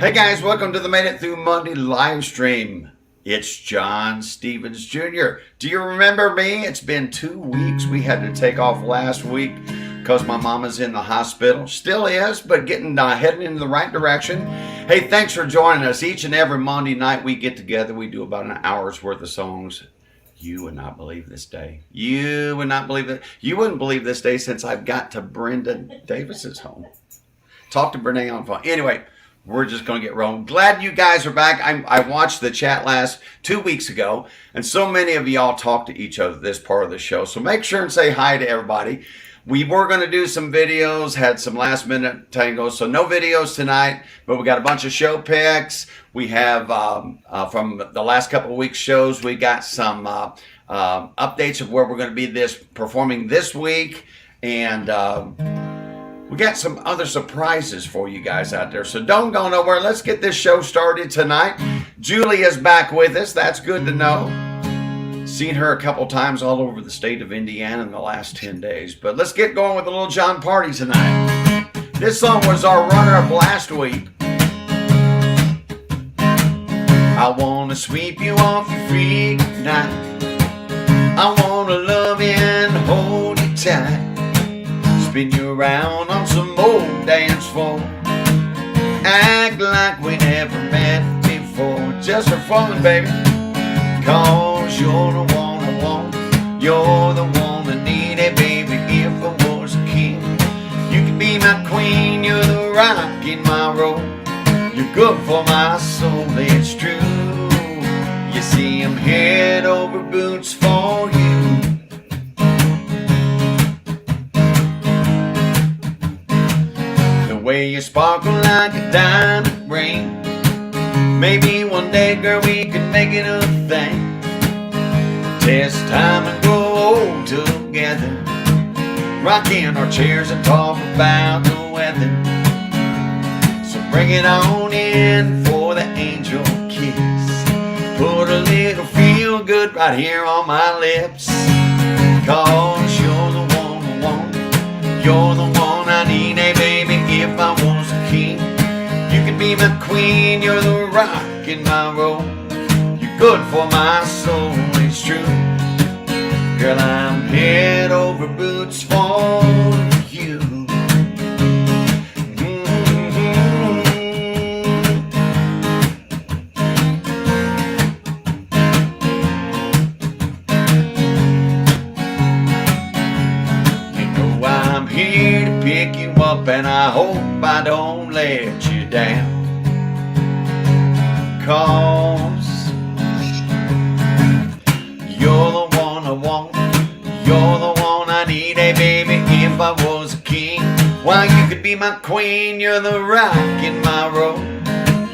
Hey guys, welcome to the Made It Through Monday live stream. It's John Stevens Jr. Do you remember me? It's been 2 weeks. We had to take off last week because my mama's in the hospital. Still is, but heading in the right direction. Hey, thanks for joining us. Each and every Monday night we get together. We do about an hour's worth of songs. You would not believe this day. You would not believe it. You wouldn't believe this day since I've got to Brenda Davis's home. Talk to Brene on the phone. Anyway, we're just going to get rolling. Glad you guys are back. I watched the chat last 2 weeks ago, and so many of y'all talk to each other this part of the show. So make sure and say hi to everybody. We were going to do some videos, had some last minute tangos, so no videos tonight, but we got a bunch of show picks. We have, from the last couple of weeks' shows, we got some updates of where we're going to be performing this week, and we got some other surprises for you guys out there. So don't go nowhere. Let's get this show started tonight. Julie is back with us. That's good to know. Seen her a couple times all over the state of Indiana in the last 10 days. But let's get going with a little John Party tonight. This song was our runner-up last week. I want to sweep you off your feet tonight. I want to love you and hold you tight. Spin you around on some old dance floor. Act like we never met before. Just for fun, baby. Cause you're the one I want. You're the one I need, hey, baby. If I was a king, you could be my queen. You're the rock in my road. You're good for my soul, it's true. You see, I'm head over boots for you. The way you sparkle like a diamond ring. Maybe one day, girl, we could make it a thing. Test time and grow old together. Rock in our chairs and talk about the weather. So bring it on in for the angel kiss. Put a little feel good right here on my lips. Cause you're the one I want. You're the one I need, hey baby, if I was a king. You could be my queen, you're the rock in my road. You're good for my soul, it's true. Girl, I'm head over boots for you. You know I'm here to pick you up, and I hope I don't let you down. Cause you're the one I want. You're the one I need, hey baby, if I was a king. Why, you could be my queen. You're the rock in my road.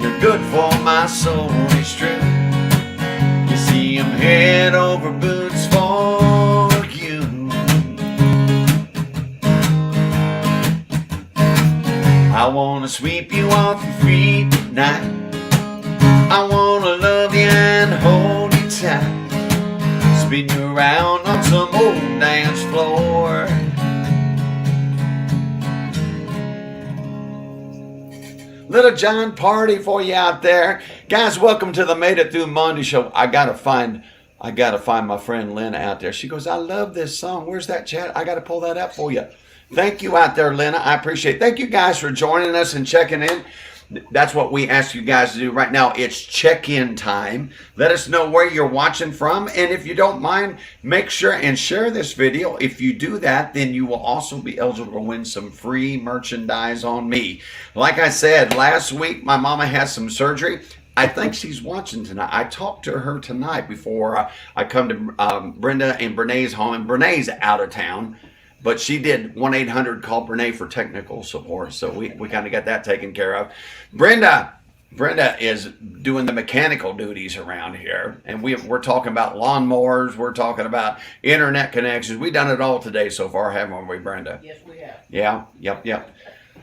You're good for my soul, it's true. You see, I'm head over boots for you. I wanna sweep you off your feet tonight. I wanna love you and hold you tight. Spin you around on some old dance floor. Little John Party for you out there. Guys, welcome to the Made It Through Monday show. I gotta find my friend Lena out there. She goes, I love this song. Where's that chat? I gotta pull that up for you. Thank you out there, Lena. I appreciate it. Thank you guys for joining us and checking in. That's what we ask you guys to do right now. It's check-in time. Let us know where you're watching from. And if you don't mind, make sure and share this video. If you do that, then you will also be eligible to win some free merchandise on me. Like I said, last week, my mama had some surgery. I think she's watching tonight. I talked to her tonight before I come to Brenda and Brene's home. And Brene's out of town. But she did 1-800-CALL Brene for technical support. So we kind of got that taken care of. Brenda is doing the mechanical duties around here. And we're talking about lawnmowers. We're talking about internet connections. We've done it all today so far, haven't we, Brenda? Yes, we have. Yeah, yep.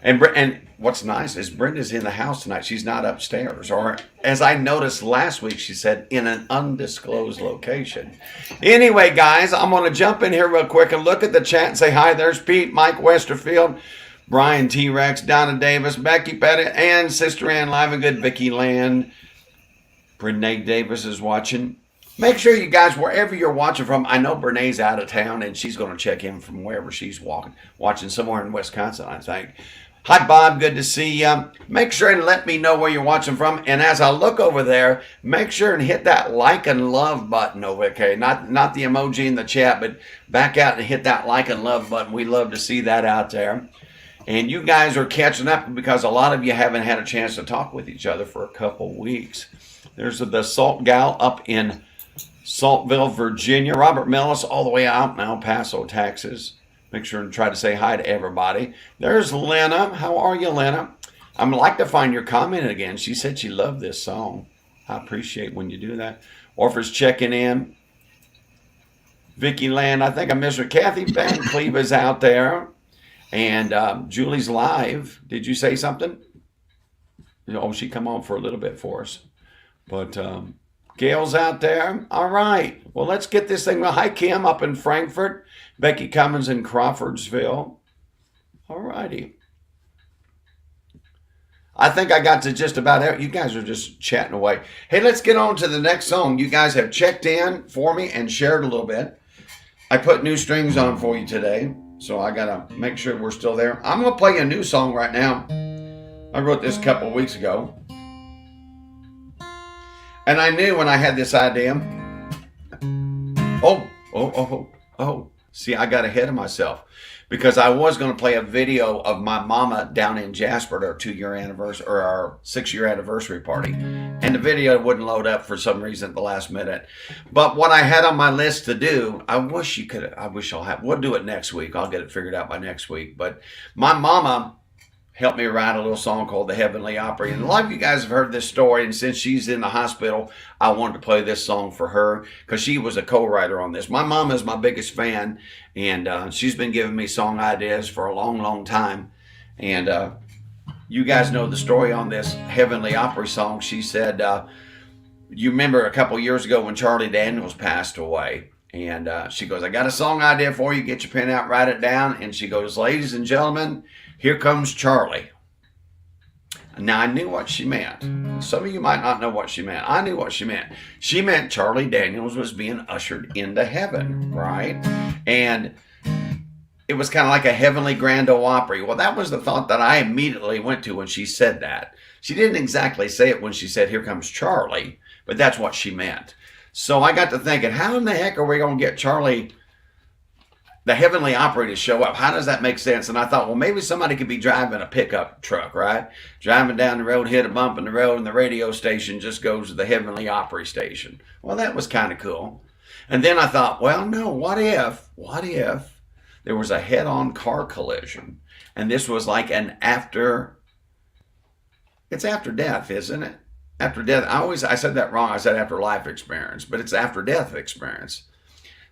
And what's nice is Brenda's in the house tonight. She's not upstairs. Or, as I noticed last week, she said, in an undisclosed location. Anyway, guys, I'm going to jump in here real quick and look at the chat and say hi. There's Pete, Mike Westerfield, Brian T-Rex, Donna Davis, Becky Pettit, and Sister Ann Livegood, Vicky Land. Brene Davis is watching. Make sure you guys, wherever you're watching from, I know Brene's out of town and she's going to check in from wherever she's watching somewhere in Wisconsin, I think. Hi, Bob. Good to see you. Make sure and let me know where you're watching from. And as I look over there, make sure and hit that like and love button over there. Okay? Not the emoji in the chat, but back out and hit that like and love button. We love to see that out there. And you guys are catching up because a lot of you haven't had a chance to talk with each other for a couple weeks. There's the Salt Gal up in Saltville, Virginia. Robert Millis all the way out in El Paso, Texas. Make sure and try to say hi to everybody. There's Lena. How are you, Lena? I'd like to find your comment again. She said she loved this song. I appreciate when you do that. Orpheus checking in. Vicky Land. I think I missed her. Kathy Van Cleve is out there. And Julie's live. Did you say something? Oh, she come on for a little bit for us. But Gail's out there. All right. Well, let's get this thing. Well, hi, Kim up in Frankfurt. Becky Cummins in Crawfordsville. All righty. I think I got to just about every. You guys are just chatting away. Hey, let's get on to the next song. You guys have checked in for me and shared a little bit. I put new strings on for you today, so I got to make sure we're still there. I'm going to play a new song right now. I wrote this a couple of weeks ago. And I knew when I had this idea. Oh. See, I got ahead of myself because I was going to play a video of my mama down in Jasper at our 2-year anniversary or our 6-year anniversary party. And the video wouldn't load up for some reason at the last minute. But what I had on my list to do, we'll do it next week. I'll get it figured out by next week. But my mama helped me write a little song called The Heavenly Opry. And a lot of you guys have heard this story, and since she's in the hospital, I wanted to play this song for her because she was a co-writer on this. My mom is my biggest fan, and she's been giving me song ideas for a long, long time. And you guys know the story on this Heavenly Opry song. She said, you remember a couple years ago when Charlie Daniels passed away, and she goes, I got a song idea for you. Get your pen out, write it down. And she goes, ladies and gentlemen, here comes Charlie. Now, I knew what she meant. Some of you might not know what she meant. I knew what she meant. She meant Charlie Daniels was being ushered into heaven, right? And it was kind of like a heavenly grand ole opry. Well, that was the thought that I immediately went to when she said that. She didn't exactly say it when she said, here comes Charlie, but that's what she meant. So I got to thinking, how in the heck are we going to get Charlie, the Heavenly Opry, to show up? How does that make sense? And I thought, well, maybe somebody could be driving a pickup truck, right? Driving down the road, hit a bump in the road, and the radio station just goes to the Heavenly Opry station. Well, that was kind of cool. And then I thought, well, no, what if there was a head-on car collision? And this was like an it's after death, isn't it? After death. I said that wrong. I said after life experience, but it's after death experience.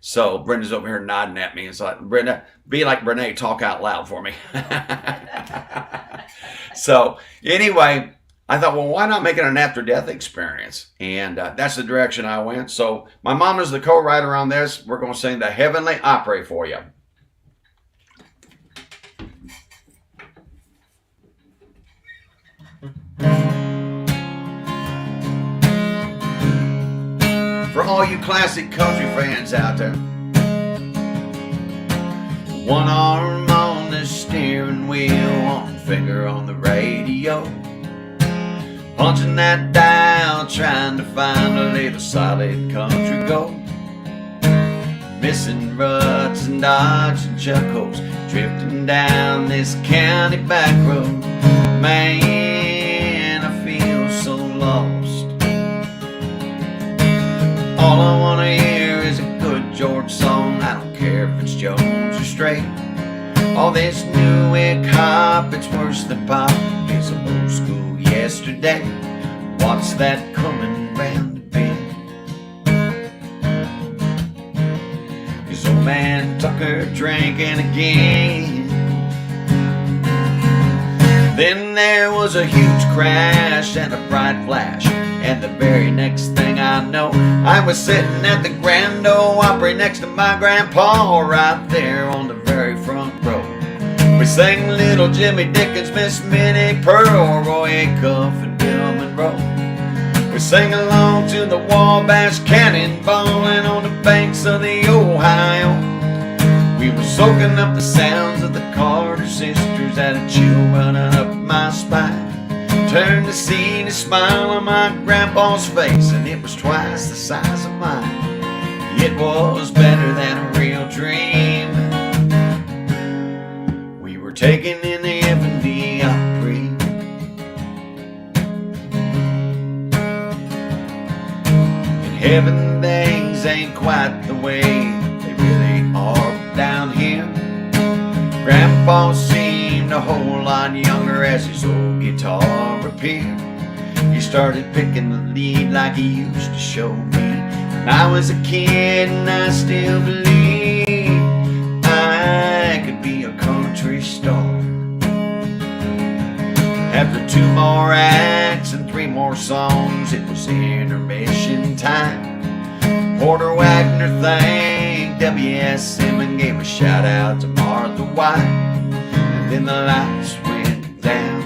So Brenda's over here nodding at me. It's like, Brenda, be like Brene, talk out loud for me. So anyway, I thought, well, why not make it an after-death experience? And that's the direction I went. So my mom is the co-writer on this. We're going to sing the Heavenly Opry for you. For all you classic country fans out there. One arm on the steering wheel, one finger on the radio. Punching that dial, trying to find a little solid country gold. Missing ruts and dodging chuckles, drifting down this county back road. Man, I feel so lost. All I want to hear is a good George song. I don't care if it's Jones or Strait. All this new hip-hop, it's worse than pop. It's a old school yesterday. What's that coming round the bend? This old man Tucker drinking again. Then there was a huge crash and a bright flash, and the very next thing I know, I was sitting at the Grand Ole Opry next to my grandpa, right there on the very front row. We sang Little Jimmy Dickens, Miss Minnie Pearl, Roy Acuff, and Bill Monroe. We sang along to the Wabash Cannonballing on the banks of the Ohio. We were soaking up the sounds of the Carter sisters, had a chill running up my spine. Turned to see the smile on my grandpa's face, and it was twice the size of mine. It was better than a real dream. We were taken in the Ebony Opry. In heaven things ain't quite the way they really are down here. Grandpa seemed a whole lot younger as his old guitar appeared. He started picking the lead like he used to show me when I was a kid, and I still believe I could be a country star. After 2 more acts and 3 more songs, it was intermission time. Porter Wagner thanked W.S.M. and gave a shout out to Martha White. And then the lights went down.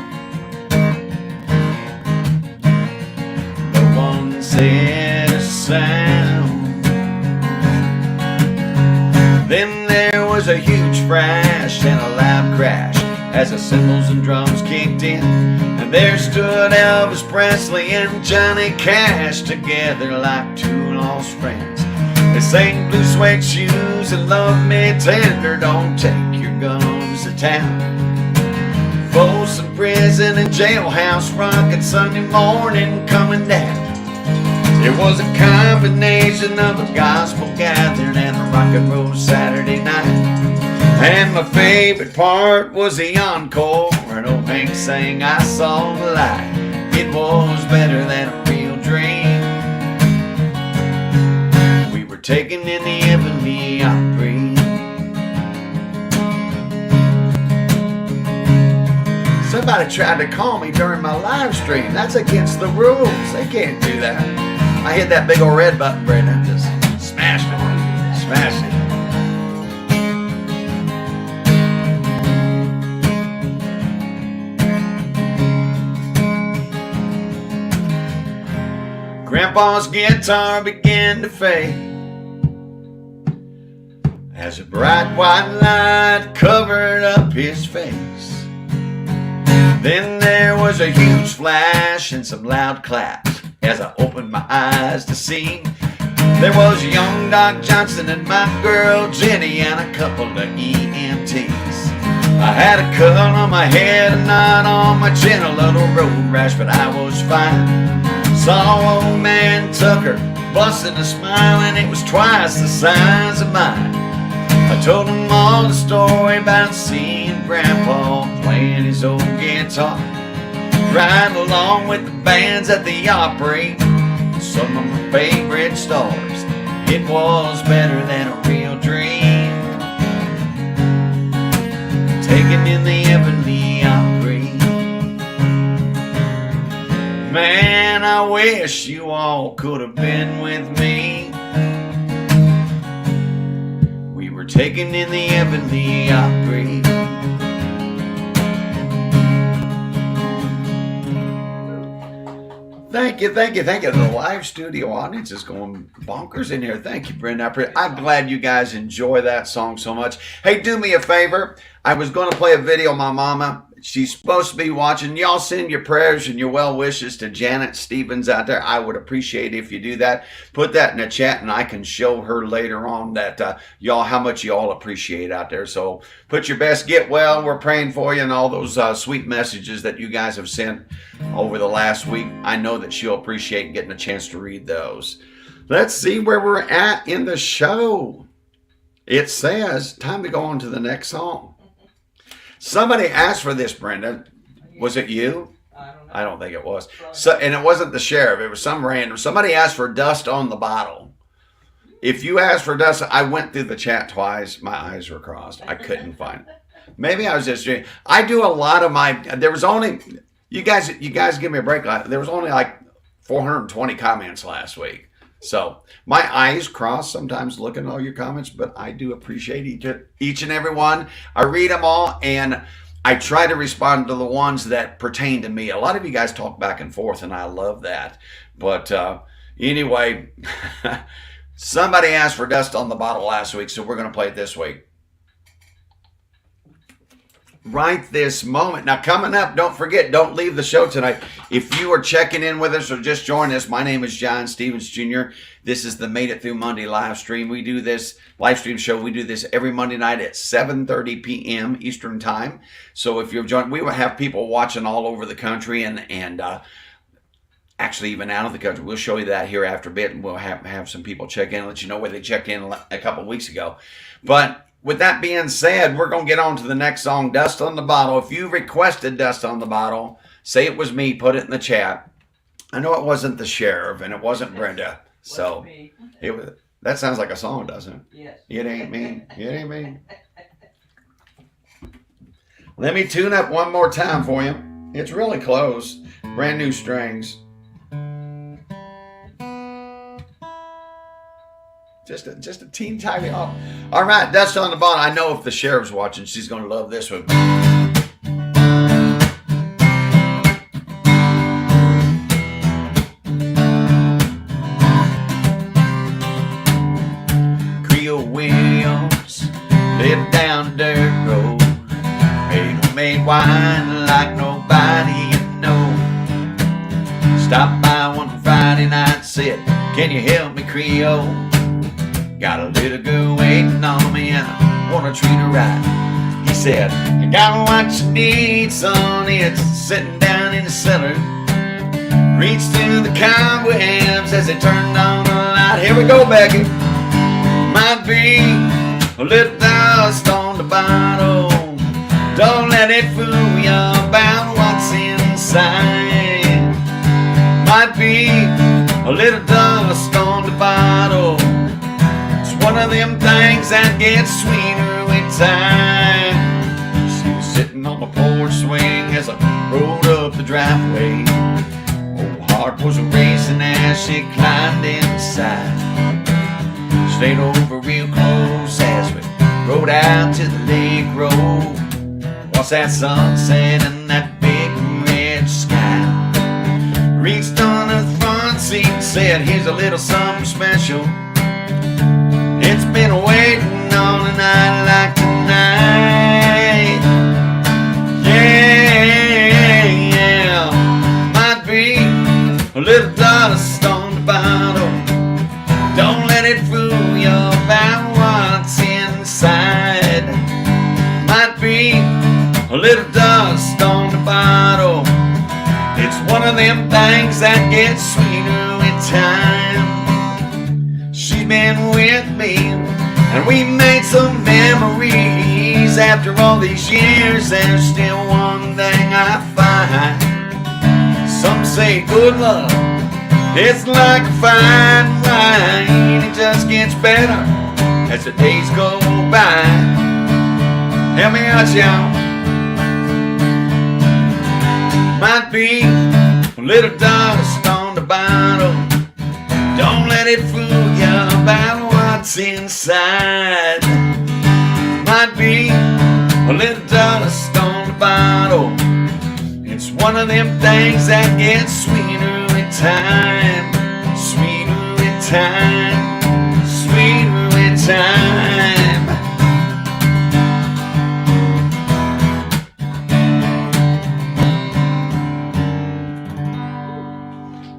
No one said a sound. Then there was a huge crash and a loud crash as the cymbals and drums kicked in. And there stood Elvis Presley and Johnny Cash together like 2 lost friends. They sang Blue Suede Shoes and Love Me Tender, Don't Take Your Guns to Town. Folsom Prison and Jailhouse Rock and Sunday Morning Coming Down. It was a combination of a gospel gathering and a rock and roll Saturday night. And my favorite part was the encore, and old Hank sang I Saw the Light. It was better than a real dream. We were taken in the Ebony Opry. Somebody tried to call me during my live stream. That's against the rules. They can't do that. I hit that big old red button, Brandon. Just smashed it. Smashed it. Grandpa's guitar began to fade as a bright white light covered up his face. Then there was a huge flash and some loud claps as I opened my eyes to see there was young Doc Johnson and my girl Jenny and a couple of EMTs. I had a cut on my head, a knot on my chin, a little road rash, but I was fine. Saw old man Tucker busting a smile, and it was twice the size of mine. I told him all the story about seeing Grandpa playing his old guitar, right along with the bands at the Opry, some of my favorite stars. It was better than a real dream. Taken in the Ebony Opry. Man, I wish you all could have been with me. We were taken in the Ebony Opry. Thank you, thank you, thank you. The live studio audience is going bonkers in here. Thank you, Brenda. I'm glad you guys enjoy that song so much. Hey, do me a favor. I was going to play a video of my mama. She's supposed to be watching. Y'all send your prayers and your well wishes to Janet Stevens out there. I would appreciate it if you do that. Put that in the chat and I can show her later on that y'all how much y'all appreciate out there. So put your best, get well. We're praying for you, and all those sweet messages that you guys have sent over the last week. I know that she'll appreciate getting a chance to read those. Let's see where we're at in the show. It says time to go on to the next song. Somebody asked for this, Brenda. Was it you? I don't know. I don't think it was. So, and it wasn't the sheriff. It was some random. Somebody asked for Dust on the Bottle. If you asked for Dust, I went through the chat twice. My eyes were crossed. I couldn't find it. Maybe I was just doing. I do a lot of my. There was only. You guys give me a break. There was only like 420 comments last week. So my eyes cross sometimes looking at all your comments, but I do appreciate each and every one. I read them all, and I try to respond to the ones that pertain to me. A lot of you guys talk back and forth, and I love that. But anyway, somebody asked for Dust on the Bottle last week, so we're going to play it this week. Right this moment. Now, coming up, don't forget, don't leave the show tonight. If you are checking in with us or just joining us, my name is John Stevens Jr. This is the Made It Through Monday live stream. We do this live stream show. We do this every Monday night at 7:30 p.m. Eastern Time. So if you're joining, we will have people watching all over the country and actually even out of the country. We'll show you that here after a bit, and we'll have some people check in and let you know where they checked in a couple of weeks ago. But with that being said, we're going to get on to the next song, Dust on the Bottle. If you requested Dust on the Bottle, say it was me, put it in the chat. I know it wasn't the sheriff, and it wasn't Brenda. So it was. That sounds like a song, doesn't it? Yes. It ain't me. It ain't me. Let me tune up one more time for you. It's really close. Brand new strings. Just a teeny tiny off. All right, Dust on the Bottle. I know if the sheriff's watching, she's going to love this one. Creole Williams lived down the dirt road, made homemade wine like nobody you know. Stopped by one Friday night, said, "Can you help me, Creole? Got a little girl waiting on me and I wanna treat her right." He said, "You got what you need, son. It's sitting down in the cellar." Reached to the cobwebs as they turned on the light. Here we go, Becky. Might be a little dust on the bottle. Don't let it fool you about what's inside. Might be a little dust on the bottle. One of them things that gets sweeter with time. She was sitting on the porch swing as I rode up the driveway. Old heart was racing as she climbed inside. Stayed over real close as we rode out to the lake road. Watched that sunset and that big red sky. Reached on the front seat and said, "Here's a little something special. It's been waiting on a night like tonight." Yeah, might be a little dust on the bottle. Don't let it fool you about what's inside. Might be a little dust on the bottle. It's one of them things that gets sweeter with time. She's been with me, and we made some memories. After all these years, there's still one thing I find. Some say good love, it's like a fine wine. It just gets better as the days go by. Help me out, y'all. Might be a little dust on the bottle. Don't let it fool you about what's inside. Might be a little dust on the bottle. It's one of them things that gets sweeter with time. Sweeter with time. Sweeter with time.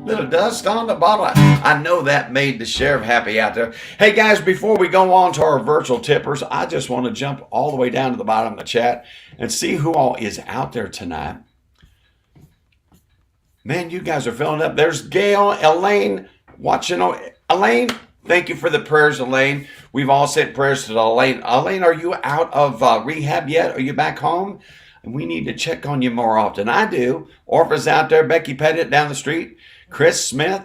Little dust on the bottle. I know that made the sheriff happy out there. Hey guys, before we go on to our virtual tippers, I just want to jump all the way down to the bottom of the chat and see who all is out there tonight. Man, you guys are filling up. There's Gail, Elaine, watching. Elaine, thank you for the prayers, Elaine. We've all sent prayers to Elaine. Elaine, are you out of rehab yet? Are you back home? And we need to check on you more often. I do. Orpha's out there. Becky Pettit down the street. Chris Smith.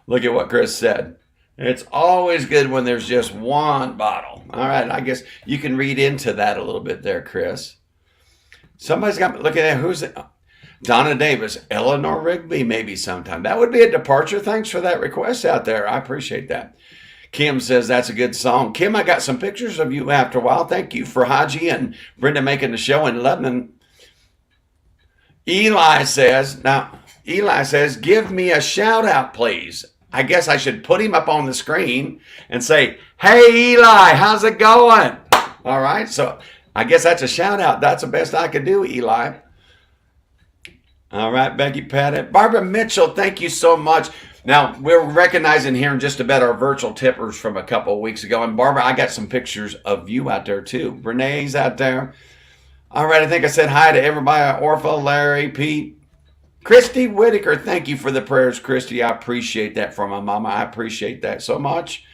Look at what Chris said. It's always good when there's just one bottle. All right, I guess you can read into that a little bit there, Chris. Somebody's got, look at that. Who's it? Donna Davis, Eleanor Rigby, maybe sometime. That would be a departure. Thanks for that request out there. I appreciate that. Kim says that's a good song. Kim, I got some pictures of you after a while. Thank you for Haji and Brenda making the show in Lebanon. Eli says, give me a shout out, please. I guess I should put him up on the screen and say, hey, Eli, how's it going? All right. So I guess that's a shout out. That's the best I could do, Eli. All right, Becky Pettit. Barbara Mitchell, thank you so much. Now, we're recognizing here in just a bit our virtual tippers from a couple of weeks ago. And Barbara, I got some pictures of you out there too. Renee's out there. All right, I think I said hi to everybody. Orpha, Larry, Pete. Christy Whitaker, thank you for the prayers, Christy. I appreciate that from my mama. I appreciate that so much.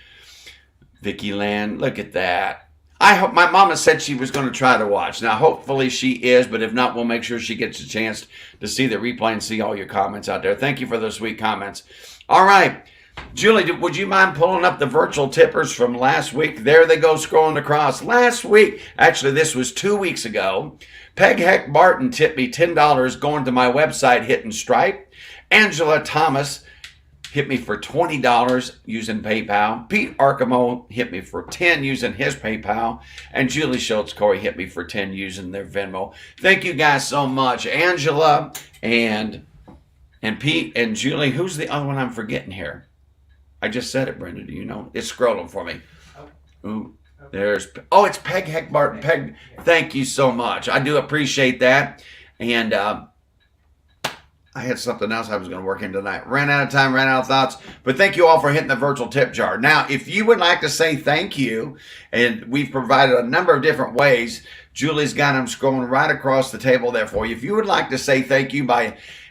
Vicky Land, look at that. I hope my mama said she was going to try to watch. Now, hopefully she is, but if not, we'll make sure she gets a chance to see the replay and see all your comments out there. Thank you for those sweet comments. All right. Julie, would you mind pulling up the virtual tippers from last week? There they go scrolling across. Last week, actually this was 2 weeks ago, Peg Heck Barton tipped me $10 going to my website, hitting Stripe. Angela Thomas hit me for $20 using PayPal. Pete Arkamo hit me for $10 using his PayPal. And Julie Schultz Corey hit me for $10 using their Venmo. Thank you guys so much. Angela and Pete and Julie. Who's the other one I'm forgetting here? I just said it, Brenda. Do you know? It's scrolling for me. Ooh, it's Peg Heck Barton. Peg, thank you so much. I do appreciate that. And I had something else I was going to work in tonight. Ran out of time, ran out of thoughts. But thank you all for hitting the virtual tip jar. Now, if you would like to say thank you, and we've provided a number of different ways, Julie's got them scrolling right across the table there for you. If you would like to say thank you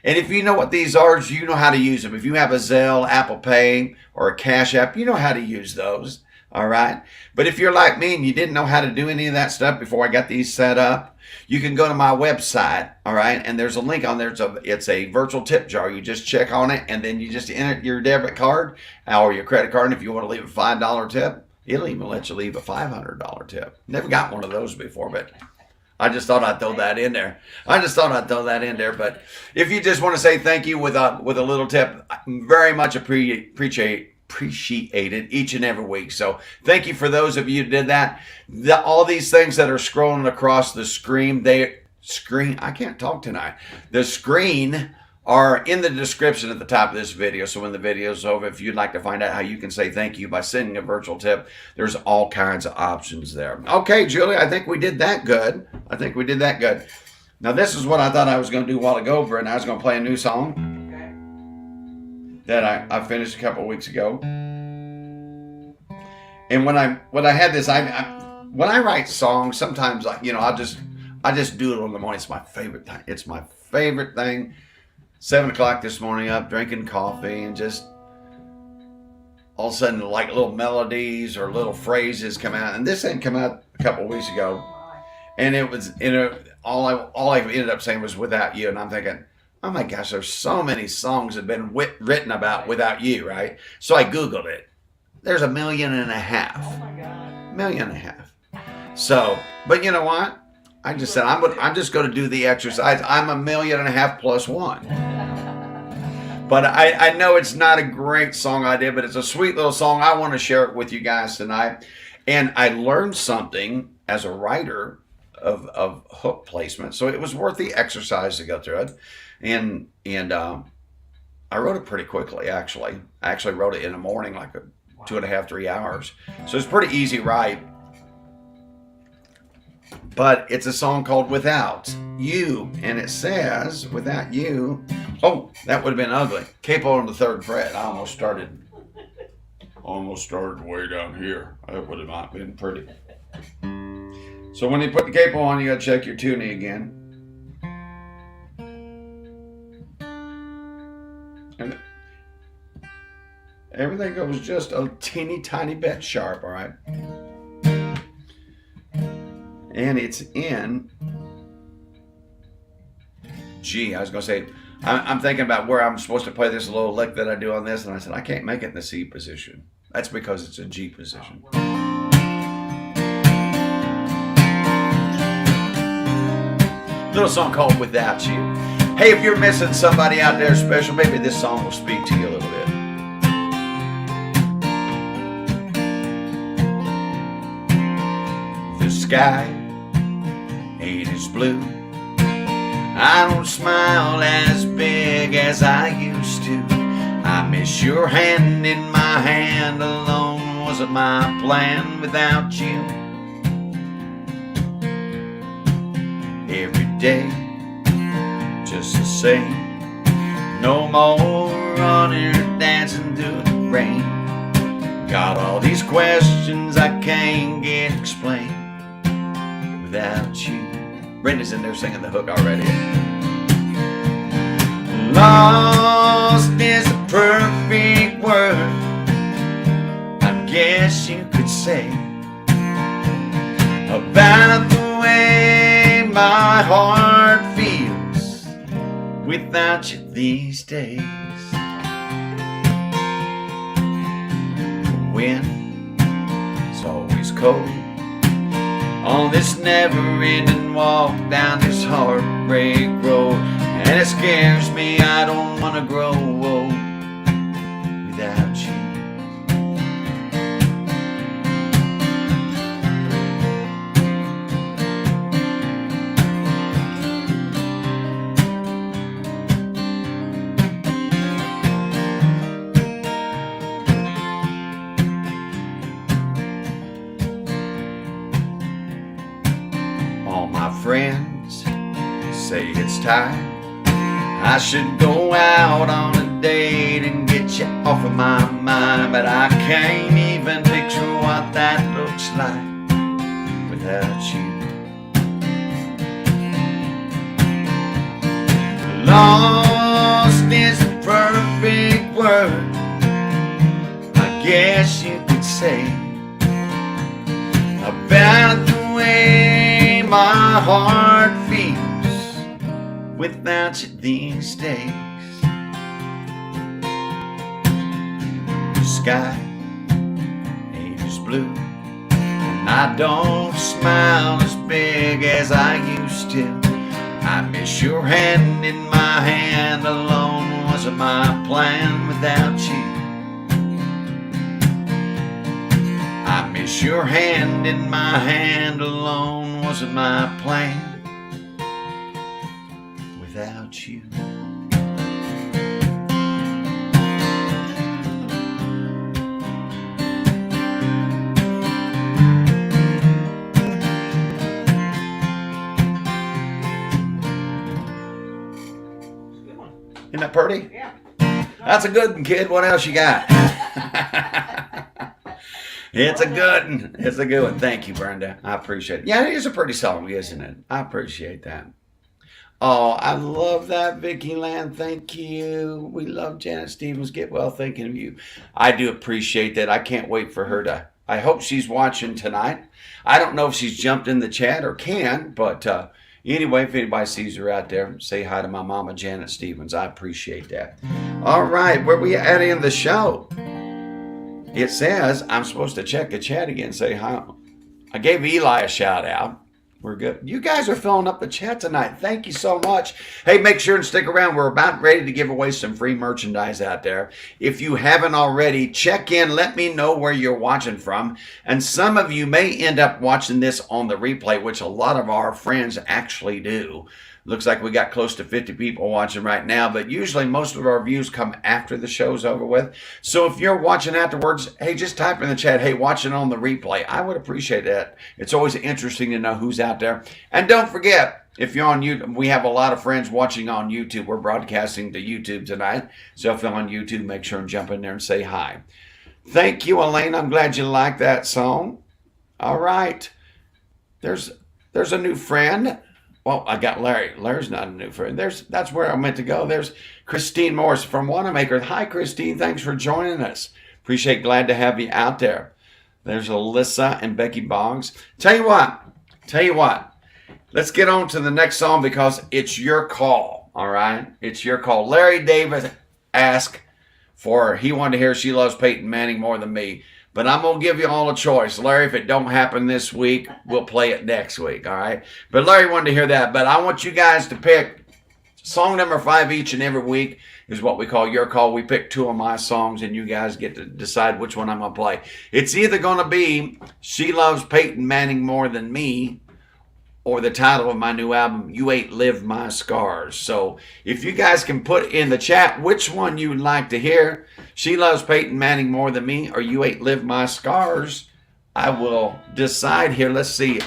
and if you know what these are, you know how to use them. If you have a Zelle, Apple Pay, or a Cash App, you know how to use those. All right. But if you're like me and you didn't know how to do any of that stuff before I got these set up, you can go to my website, all right, and there's a link on there. It's a virtual tip jar. You just check on it, and then you just enter your debit card or your credit card. And if you want to leave a $5 tip, it'll even let you leave a $500 tip. Never got one of those before, but I just thought I'd throw that in there. But if you just want to say thank you with a little tip, I very much appreciate it each and every week. So thank you for those of you who did that. All these things that are scrolling across the screen, I can't talk tonight. The screen are in the description at the top of this video. So when the video's over, if you'd like to find out how you can say thank you by sending a virtual tip, there's all kinds of options there. Okay, Julie, I think we did that good. Now this is what I thought I was going to do a while ago, Brent. I was going to play a new song that I finished a couple of weeks ago. And when I had this, when I write songs, sometimes I just do it on the morning. It's my favorite time. It's my favorite thing. 7 o'clock this morning, up drinking coffee, and just all of a sudden, like little melodies or little phrases come out. And this had come out a couple of weeks ago, and it was all I ended up saying was "Without You," and I'm thinking, oh my gosh, there's so many songs that have been written about without you, right? So I Googled it. There's 1.5 million. Oh my God. 1.5 million. So, but you know what? I just said, I'm just going to do the exercise. I'm 1.5 million plus one. But I know it's not a great song idea, but it's a sweet little song. I want to share it with you guys tonight. And I learned something as a writer of hook placement. So it was worth the exercise to go through it. And I wrote it pretty quickly, actually. I actually wrote it in the morning, like 2.5, 3 hours. So it's pretty easy write. But it's a song called Without You. And it says, without you. Oh, that would have been ugly. Capo on the 3rd fret. I almost started way down here. That would have not been pretty. So when you put the capo on, you got to check your tuning again. And everything goes just a teeny tiny bit sharp, all right? And it's in G. I was going to say, I'm thinking about where I'm supposed to play this little lick that I do on this, and I said, I can't make it in the C position. That's because it's a G position. Little song called Without You. Hey, if you're missing somebody out there special, maybe this song will speak to you a little bit. The sky ain't as blue. I don't smile as big as I used to. I miss your hand in my hand. Alone wasn't my plan without you. Every day just the same. No more running or dancing through the rain. Got all these questions I can't get explained without you. Brenda's in there singing the hook already. Lost is a perfect word, I guess you could say, about the way my heart feels without you these days. The wind's always cold on this never-ending walk down this heartbreak road, and it scares me. I don't want to grow old without you. All my friends say it's time I should go out on a date and get you off of my mind, but I can't even picture what that looks like without you. Lost is the perfect word, I guess you could say, about the way my heart feels without you these days. The sky ain't as blue, and I don't smile as big as I used to. I miss your hand in my hand. Alone wasn't my plan without you. I miss your hand in my hand. Alone wasn't my plan without you. Isn't that pretty? Yeah. That's a good one, kid. What else you got? It's a good one. It's a good one. Thank you, Brenda. I appreciate it. Yeah, it is a pretty song, isn't it? I appreciate that. Oh, I love that, Vicky Land. Thank you. We love Janet Stevens. Get well thinking of you. I do appreciate that. I can't wait for her to. I hope she's watching tonight. I don't know if she's jumped in the chat or can, but anyway, if anybody sees her out there, say hi to my mama, Janet Stevens. I appreciate that. All right, where we at in the show? It says I'm supposed to check the chat again and say hi. I gave Eli a shout out. We're good. You guys are filling up the chat tonight. Thank you so much. Hey, make sure and stick around. We're about ready to give away some free merchandise out there. If you haven't already, check in. Let me know where you're watching from. And some of you may end up watching this on the replay, which a lot of our friends actually do. Looks like we got close to 50 people watching right now, but usually most of our views come after the show's over with. So if you're watching afterwards, hey, just type in the chat, hey, watching on the replay. I would appreciate that. It's always interesting to know who's out there. And don't forget, if you're on YouTube, we have a lot of friends watching on YouTube. We're broadcasting to YouTube tonight. So if you're on YouTube, make sure and jump in there and say hi. Thank you, Elaine. I'm glad you liked that song. All right. There's a new friend. Well, I got Larry. Larry's not a new friend. That's where I meant to go. There's Christine Morris from Wanamaker. Hi, Christine. Thanks for joining us. Glad to have you out there. There's Alyssa and Becky Boggs. Tell you what. Let's get on to the next song because it's your call. All right? It's your call. Larry Davis asked he wanted to hear She Loves Peyton Manning More Than Me. But I'm going to give you all a choice. Larry, if it don't happen this week, we'll play it next week, all right? But Larry wanted to hear that. But I want you guys to pick Song number 5 each and every week is what we call Your Call. We pick 2 of my songs, and you guys get to decide which one I'm going to play. It's either going to be She Loves Peyton Manning More Than Me, or the title of my new album, You Ain't Lived My Scars. So if you guys can put in the chat which one you would like to hear, She Loves Peyton Manning More Than Me or You Ain't Lived My Scars, I will decide here. Let's see.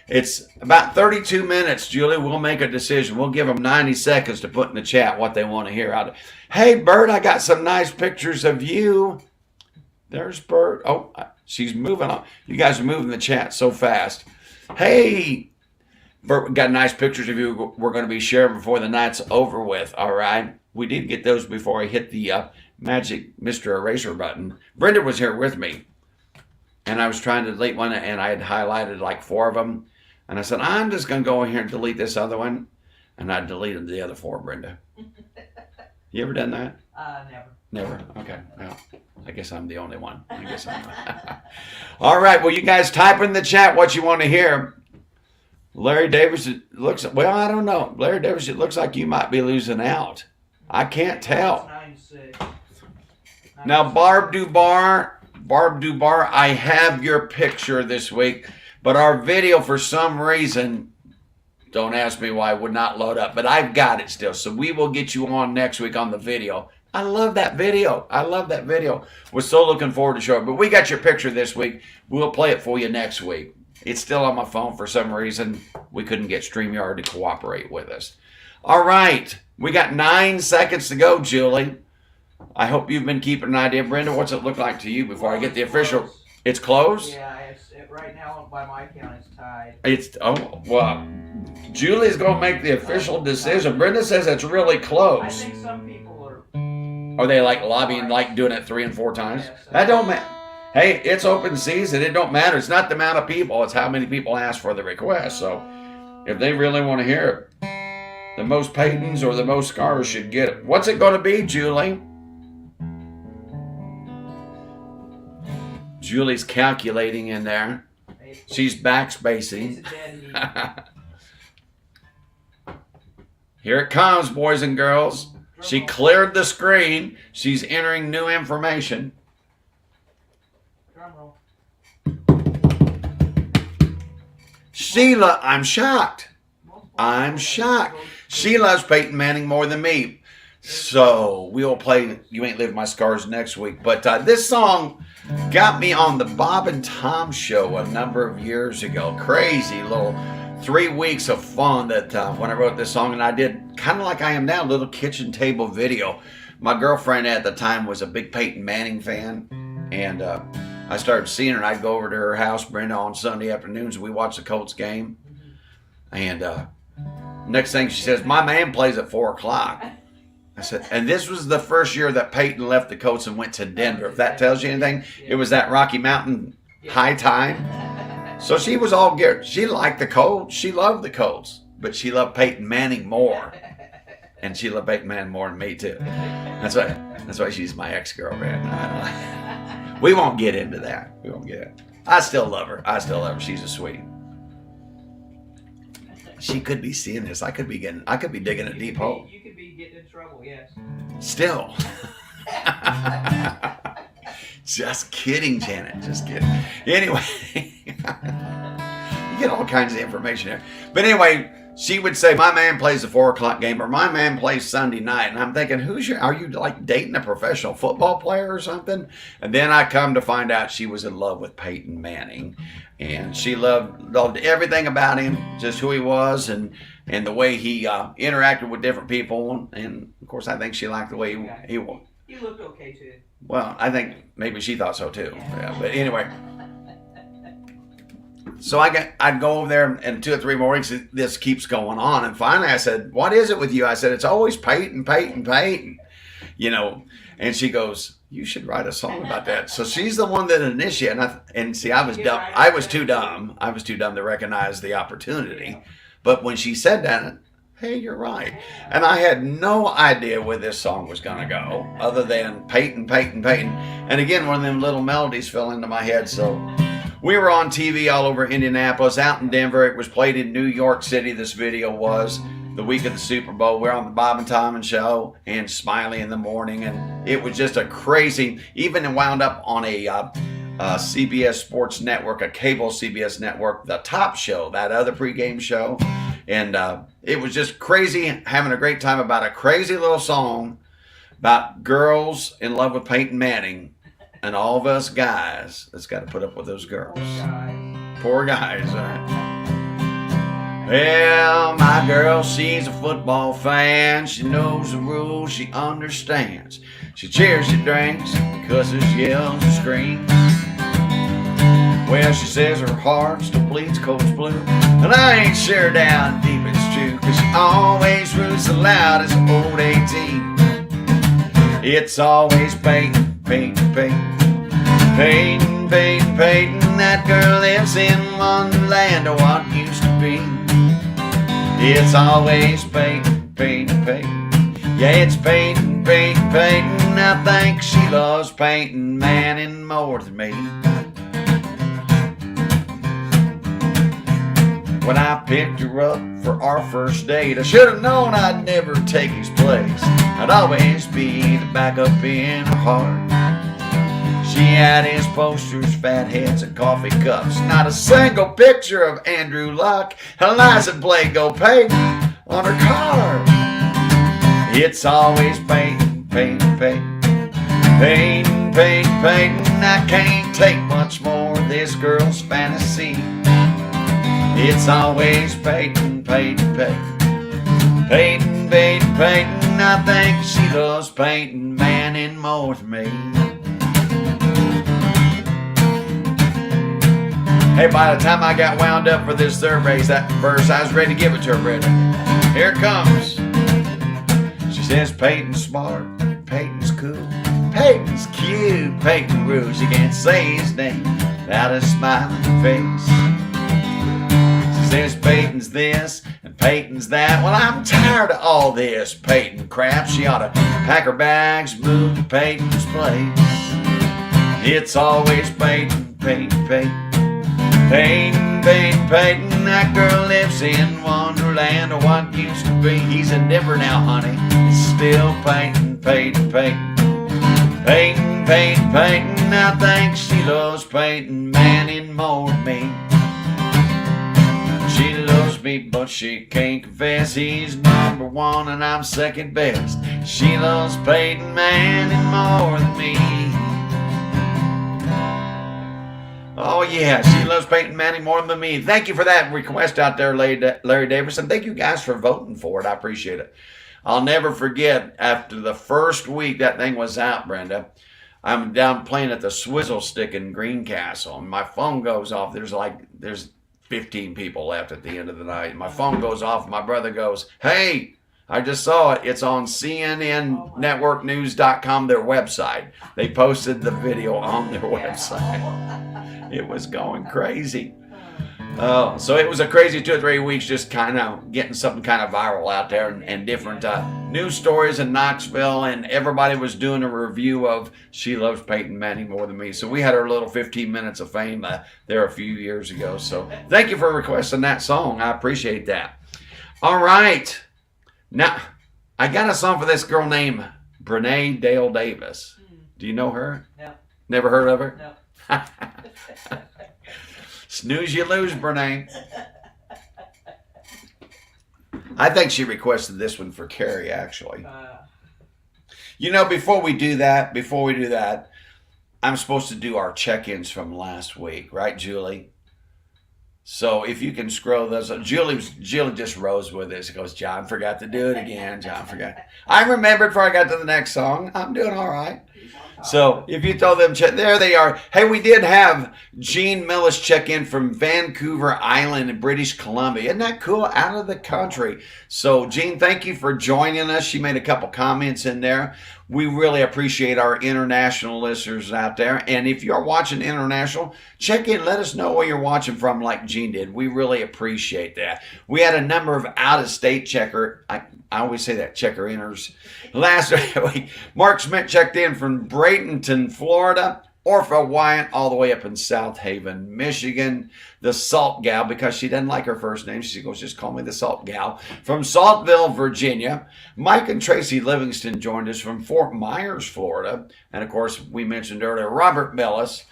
It's about 32 minutes, Julie. We'll make a decision. We'll give them 90 seconds to put in the chat what they want to hear out of. Hey, Bert, I got some nice pictures of you. There's Bert. Oh, she's moving on. You guys are moving the chat so fast. Hey, Bert, we got nice pictures of you we're going to be sharing before the night's over with, all right? We did get those before I hit the magic Mr. Eraser button. Brenda was here with me, and I was trying to delete one, and I had highlighted like 4 of them. And I said, I'm just going to go in here and delete this other one. And I deleted the other 4, Brenda. You ever done that? Never. Never? Okay. Well, I guess I'm the only one. I guess I'm All right. Well, you guys type in the chat what you want to hear. Larry Davis, it looks, well, I don't know. Larry Davis, it looks like you might be losing out. I can't tell. 96. Now, Barb Dubar, I have your picture this week, but our video, for some reason, don't ask me why, would not load up, but I've got it still. So we will get you on next week on the video. I love that video. I love that video. We're so looking forward to showing it. But we got your picture this week. We'll play it for you next week. It's still on my phone for some reason. We couldn't get StreamYard to cooperate with us. All right. We got 9 seconds to go, Julie. I hope you've been keeping an idea. Brenda, what's it look like to you before I get the official? Close. It's closed? Yeah, right now by my count it's tied. Oh, well, Julie's going to make the official decision. Brenda says it's really close. I think some people Are they like lobbying, like doing it 3 and 4 times? Yes. That don't matter. Hey, it's open season. It don't matter. It's not the amount of people. It's how many people ask for the request. So if they really want to hear it, the most Peytons or the most Scars should get it. What's it going to be, Julie? Julie's calculating in there. She's backspacing. Here it comes, boys and girls. She cleared the screen. She's entering new information. Sheila, I'm shocked. I'm shocked. She loves Peyton Manning more than me. So we'll play You Ain't Lived My Scars next week. But this song got me on the Bob and Tom show a number of years ago. Crazy little 3 weeks of fun that when I wrote this song, and I did kind of like I am now, a little kitchen table video. My girlfriend at the time was a big Peyton Manning fan, and I started seeing her, and I'd go over to her house, Brenda, on Sunday afternoons, and we watched the Colts game. And next thing she says, my man plays at 4 o'clock. I said, and this was the first year that Peyton left the Colts and went to Denver. If that tells you anything, it was that Rocky Mountain high time. So she was all geared. She liked the Colts. She loved the Colts, but she loved Peyton Manning more. And she loved Peyton Manning more than me too. That's why she's my ex-girlfriend. We won't get into that. We won't get it. I still love her. She's a sweetie. She could be seeing this. I could be digging a deep hole. You could be getting in trouble, yes. Still. Just kidding, Janet. Just kidding. Anyway, you get all kinds of information here. But anyway, she would say, my man plays the 4 o'clock game, or my man plays Sunday night. And I'm thinking, are you like dating a professional football player or something? And then I come to find out she was in love with Peyton Manning. And she loved everything about him, just who he was and the way he interacted with different people. And of course, I think she liked the way he was. He looked okay too. Well, I think maybe she thought so too. Yeah, but anyway. So I'd go over there, and 2 or 3 more weeks, this keeps going on. And finally I said, what is it with you? I said, it's always Peyton. You know, and she goes, you should write a song about that. So she's the one that initiated. And see, I was dumb. I was too dumb. to recognize the opportunity. But when she said that, hey, you're right. And I had no idea where this song was going to go other than Peyton. And again, one of them little melodies fell into my head. So we were on TV all over Indianapolis, out in Denver. It was played in New York City, this video was. the week of the Super Bowl. We're on the Bob and Tom Show and Smiley in the morning, and it was just a crazy. Even it wound up on a CBS Sports Network, a cable CBS network, the Top Show, that other pregame show, and it was just crazy, having a great time about a crazy little song about girls in love with Peyton Manning, and all of us guys that's got to put up with those girls. Poor guys, right? Well, my girl, she's a football fan. She knows the rules, she understands. She cheers, she drinks, cusses, yells, and screams. Well, she says her heart still bleeds cold as blue, and I ain't sure down deep it's true, 'cause she always roots the loudest old 18. It's always Peyton, Peyton, Peyton. Peyton, Peyton, Peyton. That girl lives in wonderland of what used to be. It's always Peyton, Peyton, Peyton. Yeah, it's Peyton, Peyton, Peyton. I think she loves Peyton Manning more than me. When I picked her up for our first date, I should have known I'd never take his place. I'd always be the backup in her heart. She had his posters, fat heads, and coffee cups. Not a single picture of Andrew Luck and Liza Blake-O Peyton on her card. It's always Peyton, Peyton, Peyton. Peyton, Peyton, Peyton. I can't take much more of this girl's fantasy. It's always Peyton, Peyton, Peyton. Peyton, Peyton, Peyton. I think she loves Peyton Manning more than me. Hey, by the time I got wound up for this third verse, I was ready to give it to her, Brenda. Here it comes. She says Peyton's smart, Peyton's cool, Peyton's cute, Peyton rules. You can't say his name without a smiling face. Says Peyton's this and Peyton's that. Well, I'm tired of all this Peyton crap. She ought to pack her bags, move to Peyton's place. It's always Peyton, Peyton, Peyton. Peyton, Peyton, Peyton. That girl lives in wonderland of what used to be. He's a Denver now, honey. It's still Peyton, Peyton, Peyton. Peyton, Peyton, Peyton. I think she loves Peyton Manning more than me. She loves me, but she can't confess. He's number one and I'm second best. She loves Peyton Manning more than me. Oh yeah, she loves Peyton Manning more than me. Thank you for that request out there, Larry Davison. Thank you guys for voting for it. I appreciate it. I'll never forget, after the first week that thing was out, Brenda, I'm down playing at the Swizzle Stick in Greencastle, and my phone goes off. There's 15 people left at the end of the night. My phone goes off. My brother goes, "Hey, I just saw it. It's on CNNNetworkNews.com, their website. They posted the video on their website." It was going crazy. So it was a crazy 2 or 3 weeks, just kind of getting something kind of viral out there, and different news stories in Knoxville, and everybody was doing a review of She Loves Peyton Manning More Than Me. So we had our little 15 minutes of fame there a few years ago. So thank you for requesting that song. I appreciate that. All right. Now, I got a song for this girl named Brene Dale Davis. Do you know her? No. Never heard of her? No. Snooze you lose, Brene. I think she requested this one for Carrie, actually. You know, before we do that, I'm supposed to do our check-ins from last week, right, Julie? So if you can scroll those up. Julie just rose with it. She goes, "John forgot to do it again. John forgot." I remembered before I got to the next song. I'm doing all right. So if you told them, there they are. Hey, we did have Jean Millis check in from Vancouver Island in British Columbia. Isn't that cool? Out of the country. So Jean, thank you for joining us. She made a couple comments in there. We really appreciate our international listeners out there. And if you're watching international, check in. Let us know where you're watching from, like Jean did. We really appreciate that. We had a number of out-of-state I always say that, checker-inners. Last week, Mark Schmidt checked in from Bradenton, Florida. Orpha Wyatt, all the way up in South Haven, Michigan. The Salt Gal, because she doesn't like her first name, she goes, just call me the Salt Gal. From Saltville, Virginia. Mike and Tracy Livingston joined us from Fort Myers, Florida. And of course, we mentioned earlier, Robert Millis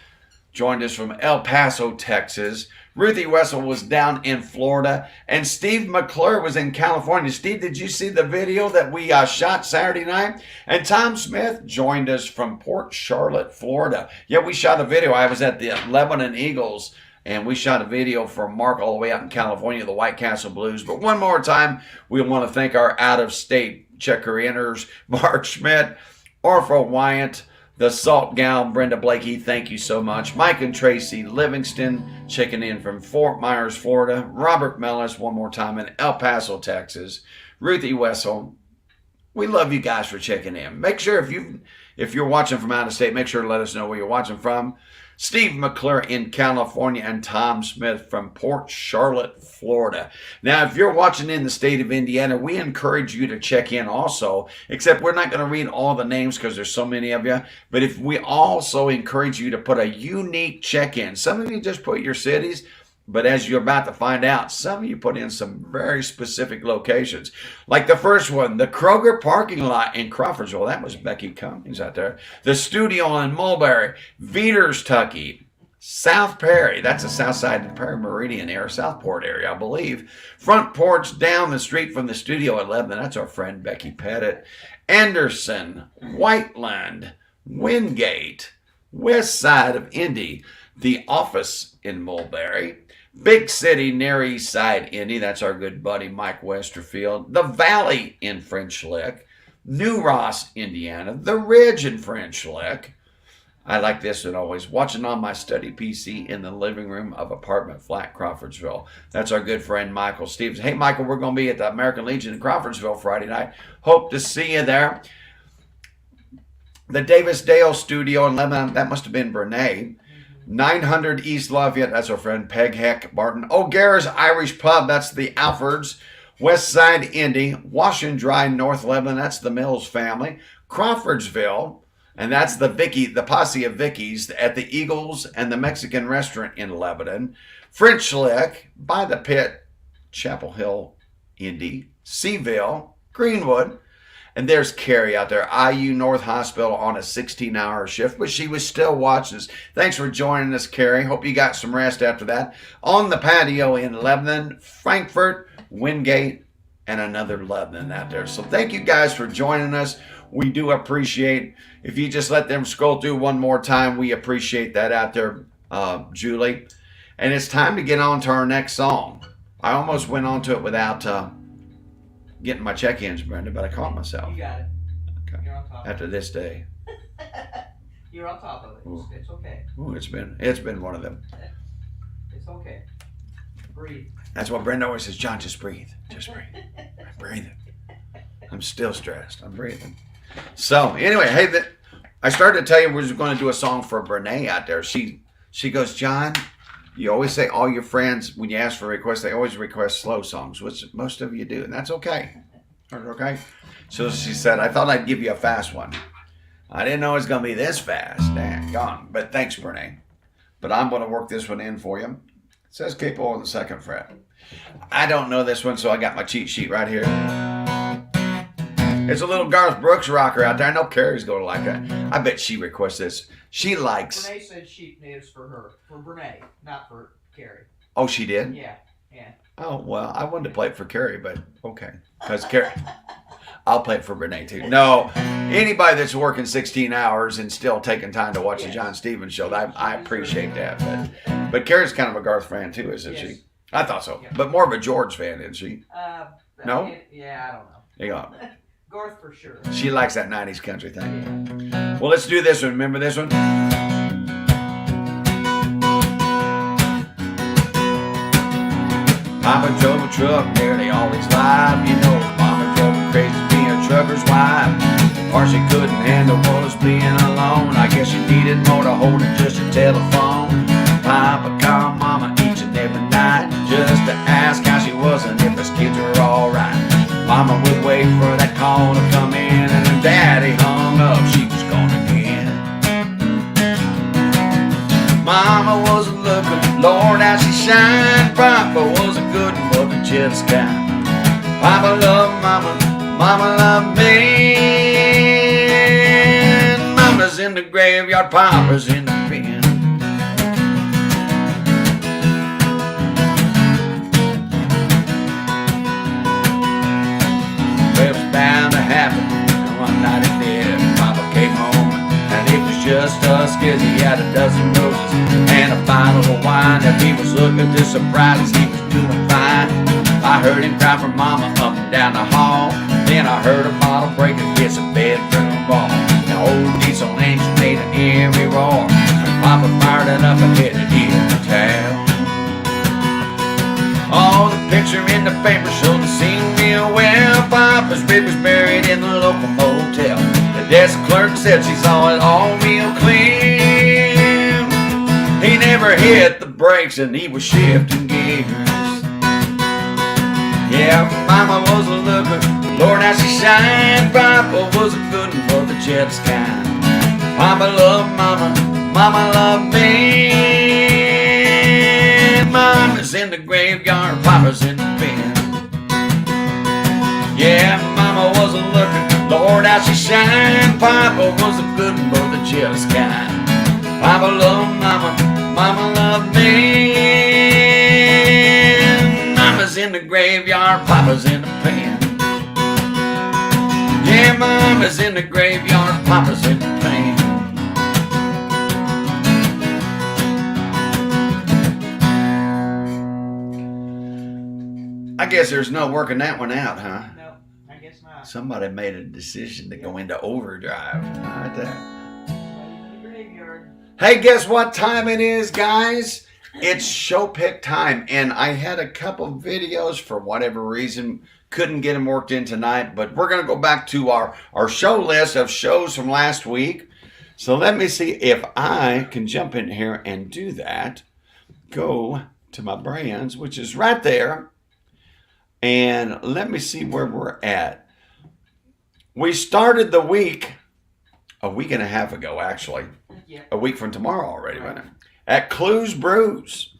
joined us from El Paso, Texas. Ruthie Wessel was down in Florida. And Steve McClure was in California. Steve, did you see the video that we shot Saturday night? And Tom Smith joined us from Port Charlotte, Florida. Yeah, we shot a video. I was at the Lebanon Eagles, and we shot a video for Mark all the way out in California, the White Castle Blues. But one more time, we want to thank our out-of-state checker-inners, Mark Schmidt, Orpha Wyatt, the Salt Gal, Brenda Blakey, thank you so much. Mike and Tracy Livingston checking in from Fort Myers, Florida. Robert Mellis, one more time, in El Paso, Texas. Ruthie Wessel, we love you guys for checking in. Make sure if you're watching from out of state, make sure to let us know where you're watching from. Steve McClure in California and Tom Smith from Port Charlotte, Florida. Now, if you're watching in the state of Indiana, we encourage you to check in also, except we're not going to read all the names because there's so many of you. But if we also encourage you to put a unique check-in. Some of you just put your cities, but as you're about to find out, some of you put in some very specific locations. Like the first one, the Kroger parking lot in Crawfordsville. That was Becky Cummings out there. The studio in Mulberry, Veters, Tucky, South Perry. That's the south side of the Perry Meridian area, Southport area, I believe. Front porch down the street from the studio at Lebanon. That's our friend Becky Pettit. Anderson, Whiteland, Wingate, west side of Indy. The office in Mulberry. Big City, near East Side, Indy. That's our good buddy Mike Westerfield. The Valley in French Lick. New Ross, Indiana. The Ridge in French Lick. I like this one always. Watching on my study PC in the living room of apartment flat, Crawfordsville. That's our good friend Michael Stevens. Hey, Michael, we're going to be at the American Legion in Crawfordsville Friday night. Hope to see you there. The Davis Dale studio in Lebanon. That must have been Brene. 900 East Lafayette, that's our friend Peg Heck Barton. O'Gara's Irish Pub, that's the Alfords. West Side Indy. Wash and Dry North Lebanon, that's the Mills family. Crawfordsville, and that's the posse of Vickies at the Eagles and the Mexican restaurant in Lebanon. French Lick, by the Pit, Chapel Hill, Indy. Seaville, Greenwood. And there's Carrie out there, IU North Hospital on a 16-hour shift, but she was still watching us. Thanks for joining us, Carrie. Hope you got some rest after that. On the patio in Lebanon, Frankfurt, Wingate, and another Lebanon out there. So thank you guys for joining us. We do appreciate, if you just let them scroll through one more time, we appreciate that out there, Julie. And it's time to get on to our next song. I almost went on to it without getting my check-ins, Brenda, but I caught myself. You got it. Okay. You're on top After of it. this day. You're on top of it. It's okay. Ooh, it's been one of them. It's okay. Breathe. That's what Brenda always says, John, just breathe. Just breathe. I'm breathing. I'm still stressed. I'm breathing. So, anyway, hey, I started to tell you we were going to do a song for Brene out there. She goes, John, you always say all your friends, when you ask for requests, they always request slow songs, which most of you do, and that's okay. Okay? So she said, I thought I'd give you a fast one. I didn't know it was going to be this fast. Dang, gone. But thanks, Brene. But I'm going to work this one in for you. It says capo on the 2nd fret. I don't know this one, so I got my cheat sheet right here. It's a little Garth Brooks rocker out there. I know Carrie's going to like that. I bet she requests this. She likes... Brene said sheet is for her. For Brene, not for Carrie. Oh, she did? Yeah. Oh, well, I wanted to play it for Carrie, but okay. Because Carrie... I'll play it for Brene, too. No, anybody that's working 16 hours and still taking time to watch the John Stevens show, I appreciate that. But Carrie's kind of a Garth fan, too, isn't she? I thought so. Yeah. But more of a George fan, isn't she? No? Yeah, I don't know. There you go. Garth for sure. She likes that 90s country thing. Yeah. Well, let's do this one. Remember this one? Papa drove a truck nearly all his life. You know, Mama drove him crazy being a trucker's wife. Or she couldn't handle was being alone. I guess she needed more to hold than just a telephone. Papa called Mama each and every night just to ask how she was and if his kids were alright. Mama would wait for that call to come in, and then Daddy hung up, she was gone again. Lord, how she shined. Papa was a good mother, just kind. Papa loved mama, mama loved me. Mama's in the graveyard, Papa's in the pen. Well, it was bound to happen. One night it did. Papa came home, and it was just us kids. He had a dozen roses and a bottle of wine. If he was looking to surprise us, he was doing fine. I heard him cry for mama up and down the hall. Then I heard a bottle break against a bedroom wall. The old diesel engine made an eerie roar. Papa fired it up and headed into town. Oh, the picture in the paper showed the scene real well. Papa's rib was buried in the local motel. The desk clerk said she saw it all real clear. He never hit the brakes and he was shifting gears. Yeah, mama was a looker, Lord, how she shined. Papa was a good mother, just kind. Papa loved mama, mama loved me. Mama's in the graveyard, Papa's in the pen. Yeah, mama was a looker, Lord, how she shined. Papa was a good mother, just kind. Papa loved mama, mama loved me. Mama's in the graveyard, Papa's in the pen. Yeah, mama's in the graveyard, Papa's in the pen. I guess there's no working that one out, huh? No, I guess not. Somebody made a decision to go into overdrive. Right there. Graveyard. Hey, guess what time it is, guys? It's show pick time, and I had a couple videos for whatever reason, couldn't get them worked in tonight, but we're going to go back to our show list of shows from last week. So let me see if I can jump in here and do that. Go to my brands, which is right there, and let me see where we're at. We started the week a week and a half ago, actually. Yeah. A week from tomorrow already, right? At Clues Brews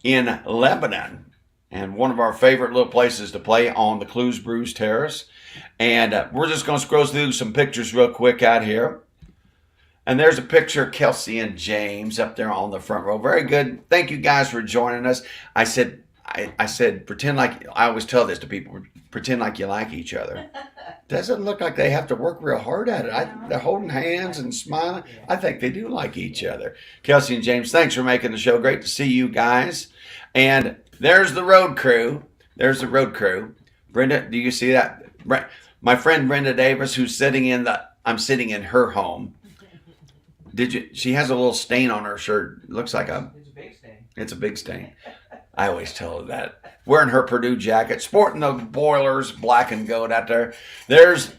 in Lebanon, and one of our favorite little places to play on the Clues Brews Terrace. And we're just going to scroll through some pictures real quick out here. And there's a picture of Kelsey and James up there on the front row. Very good. Thank you guys for joining us. I said, pretend like, I always tell this to people, pretend like you like each other. Doesn't look like they have to work real hard at it. They're holding hands and smiling. I think they do like each other. Kelsey and James, thanks for making the show. Great to see you guys. And there's the road crew. There's the road crew. Brenda, do you see that? My friend Brenda Davis, who's I'm sitting in her home. Did you? She has a little stain on her shirt. Looks like It's a big stain. It's a big stain. I always tell her that. Wearing her Purdue jacket, sporting the Boilers black and gold out there. There's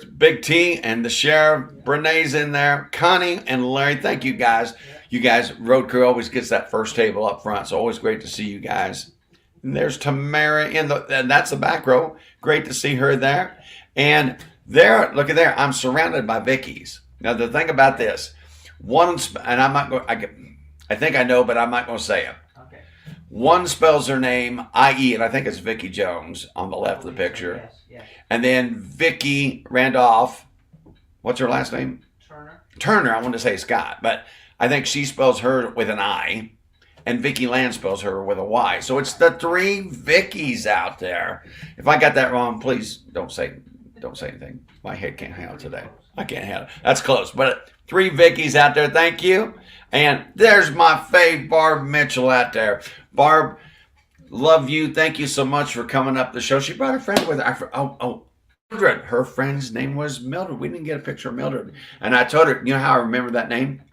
Big T and the sheriff. Brene's in there. Connie and Larry. Thank you guys. You guys, road crew always gets that first table up front. So always great to see you guys. And there's Tamara and that's the back row. Great to see her there. And there, look at there. I'm surrounded by Vickies. Now the thing about this, and I'm not going. I think I know, but I'm not going to say it. One spells her name I-E, and I think it's Vicky Jones on the left of the picture. Yes, yes. And then Vicky Randolph, what's her last name? Turner, I wanted to say Scott, but I think she spells her with an I, and Vicky Land spells her with a Y. So it's the three Vickies out there. If I got that wrong, please don't say anything. My head can't handle it today. I can't handle it. That's close, but three Vickies out there, thank you. And there's my fave, Barb Mitchell, out there. Barb, love you. Thank you so much for coming up the show. She brought a friend with her. Mildred. Her friend's name was Mildred. We didn't get a picture of Mildred. And I told her, you know how I remember that name?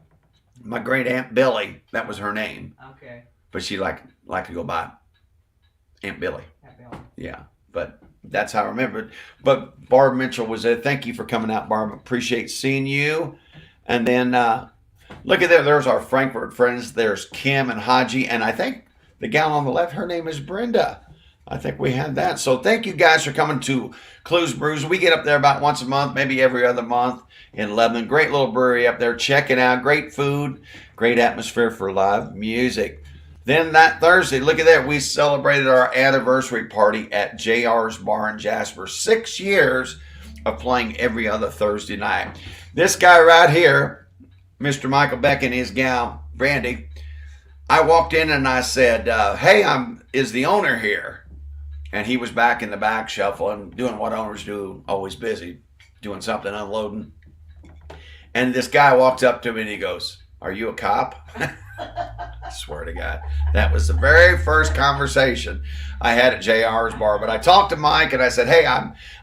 My great aunt Billy. That was her name. Okay. But she liked to go by Aunt Billy. Yeah, but that's how I remember it. But Barb Mitchell was there. Thank you for coming out, Barb. Appreciate seeing you. And then look at there. There's our Frankfurt friends. There's Kim and Haji. And I think the gal on the left, her name is Brenda. I think we had that. So thank you guys for coming to Clues Brews. We get up there about once a month, maybe every other month in Lebanon. Great little brewery up there. Check it out. Great food, great atmosphere for live music. Then that Thursday, look at that. We celebrated our anniversary party at JR's Bar in Jasper. 6 years of playing every other Thursday night. This guy right here, Mr. Michael Beck and his gal, Brandy, I walked in and I said, hey, is the owner here? And he was back in the back shuffling, doing what owners do, always busy, doing something, unloading. And this guy walks up to me and he goes, are you a cop? I swear to God. That was the very first conversation I had at JR's Bar. But I talked to Mike and I said, hey,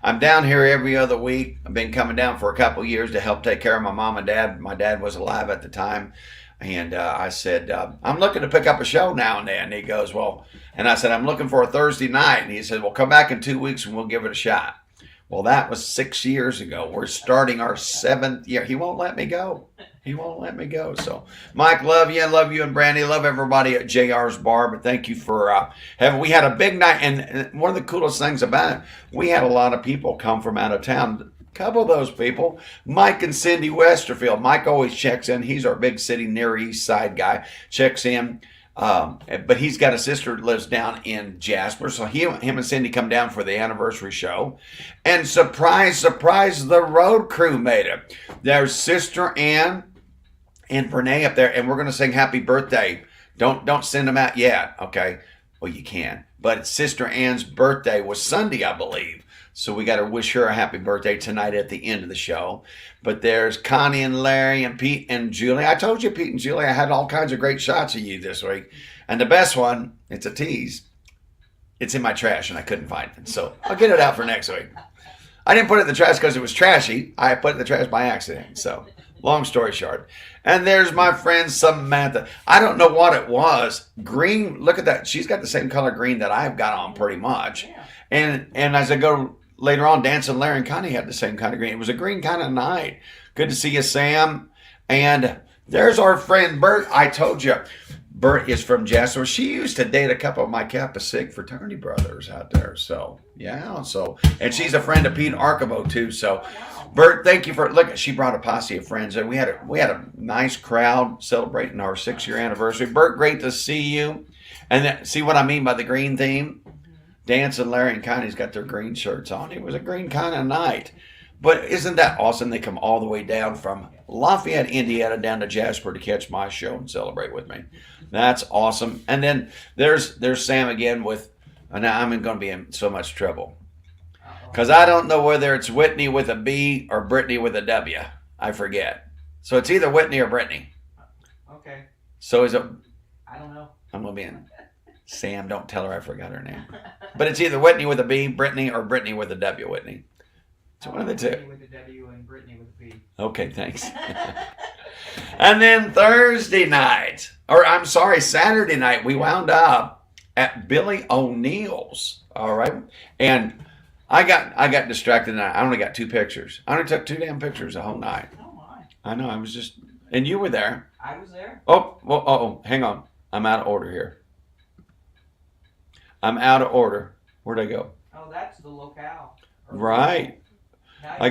I'm down here every other week. I've been coming down for a couple of years to help take care of my mom and dad. My dad was alive at the time. And I said, I'm looking to pick up a show now and then. And he goes, well, and I said, I'm looking for a Thursday night. And he said, well, come back in 2 weeks and we'll give it a shot. Well, that was 6 years ago. We're starting our 7th year. He won't let me go. He won't let me go. So, Mike, love you and Brandy. Love everybody at JR's Bar. But thank you for we had a big night. And one of the coolest things about it, we had a lot of people come from out of town. Couple of those people, Mike and Cindy Westerfield. Mike always checks in. He's our big city Near East Side guy. Checks in. But he's got a sister that lives down in Jasper. So him and Cindy come down for the anniversary show. And surprise, surprise, the road crew made it. There's Sister Ann and Renee up there. And we're going to sing happy birthday. Don't send them out yet. Okay. Well, you can. But Sister Ann's birthday was Sunday, I believe. So we got to wish her a happy birthday tonight at the end of the show. But there's Connie and Larry and Pete and Julie. I told you, Pete and Julie, I had all kinds of great shots of you this week. And the best one, it's a tease. It's in my trash and I couldn't find it. So I'll get it out for next week. I didn't put it in the trash because it was trashy. I put it in the trash by accident. So long story short. And there's my friend Samantha. I don't know what it was. Green, look at that. She's got the same color green that I've got on pretty much. And as I go later on, Dancing Larry and Connie had the same kind of green. It was a green kind of night. Good to see you, Sam. And there's our friend Bert. I told you, Bert is from Jasper. She used to date a couple of my Kappa Sig fraternity brothers out there. So, yeah. And she's a friend of Pete Archivo, too. So, Bert, thank you for, look, she brought a posse of friends. And we had a nice crowd celebrating our 6-year anniversary. Bert, great to see you. And then, see what I mean by the green theme? Dancing Larry and Connie's got their green shirts on. It was a green kind of night. But isn't that awesome? They come all the way down from Lafayette, Indiana, down to Jasper to catch my show and celebrate with me. That's awesome. And then there's Sam again with, now I'm going to be in so much trouble. Because I don't know whether it's Whitney with a B or Brittany with a W. I forget. So it's either Whitney or Brittany. Okay. So is it? I don't know. I'm going to be in. Sam, don't tell her I forgot her name. But it's either Whitney with a B, Brittany, or Brittany with a W, Whitney. It's one of the two. Whitney with a W and Brittany with a B. Okay, thanks. And then Saturday night, we wound up at Billy O'Neill's. All right. And I got distracted and I only got 2 pictures. I only took 2 damn pictures the whole night. Oh my. I know, I was just, and you were there. I was there. Oh, hang on. I'm out of order here. I'm out of order. Where'd I go? Oh, that's the locale. Right. I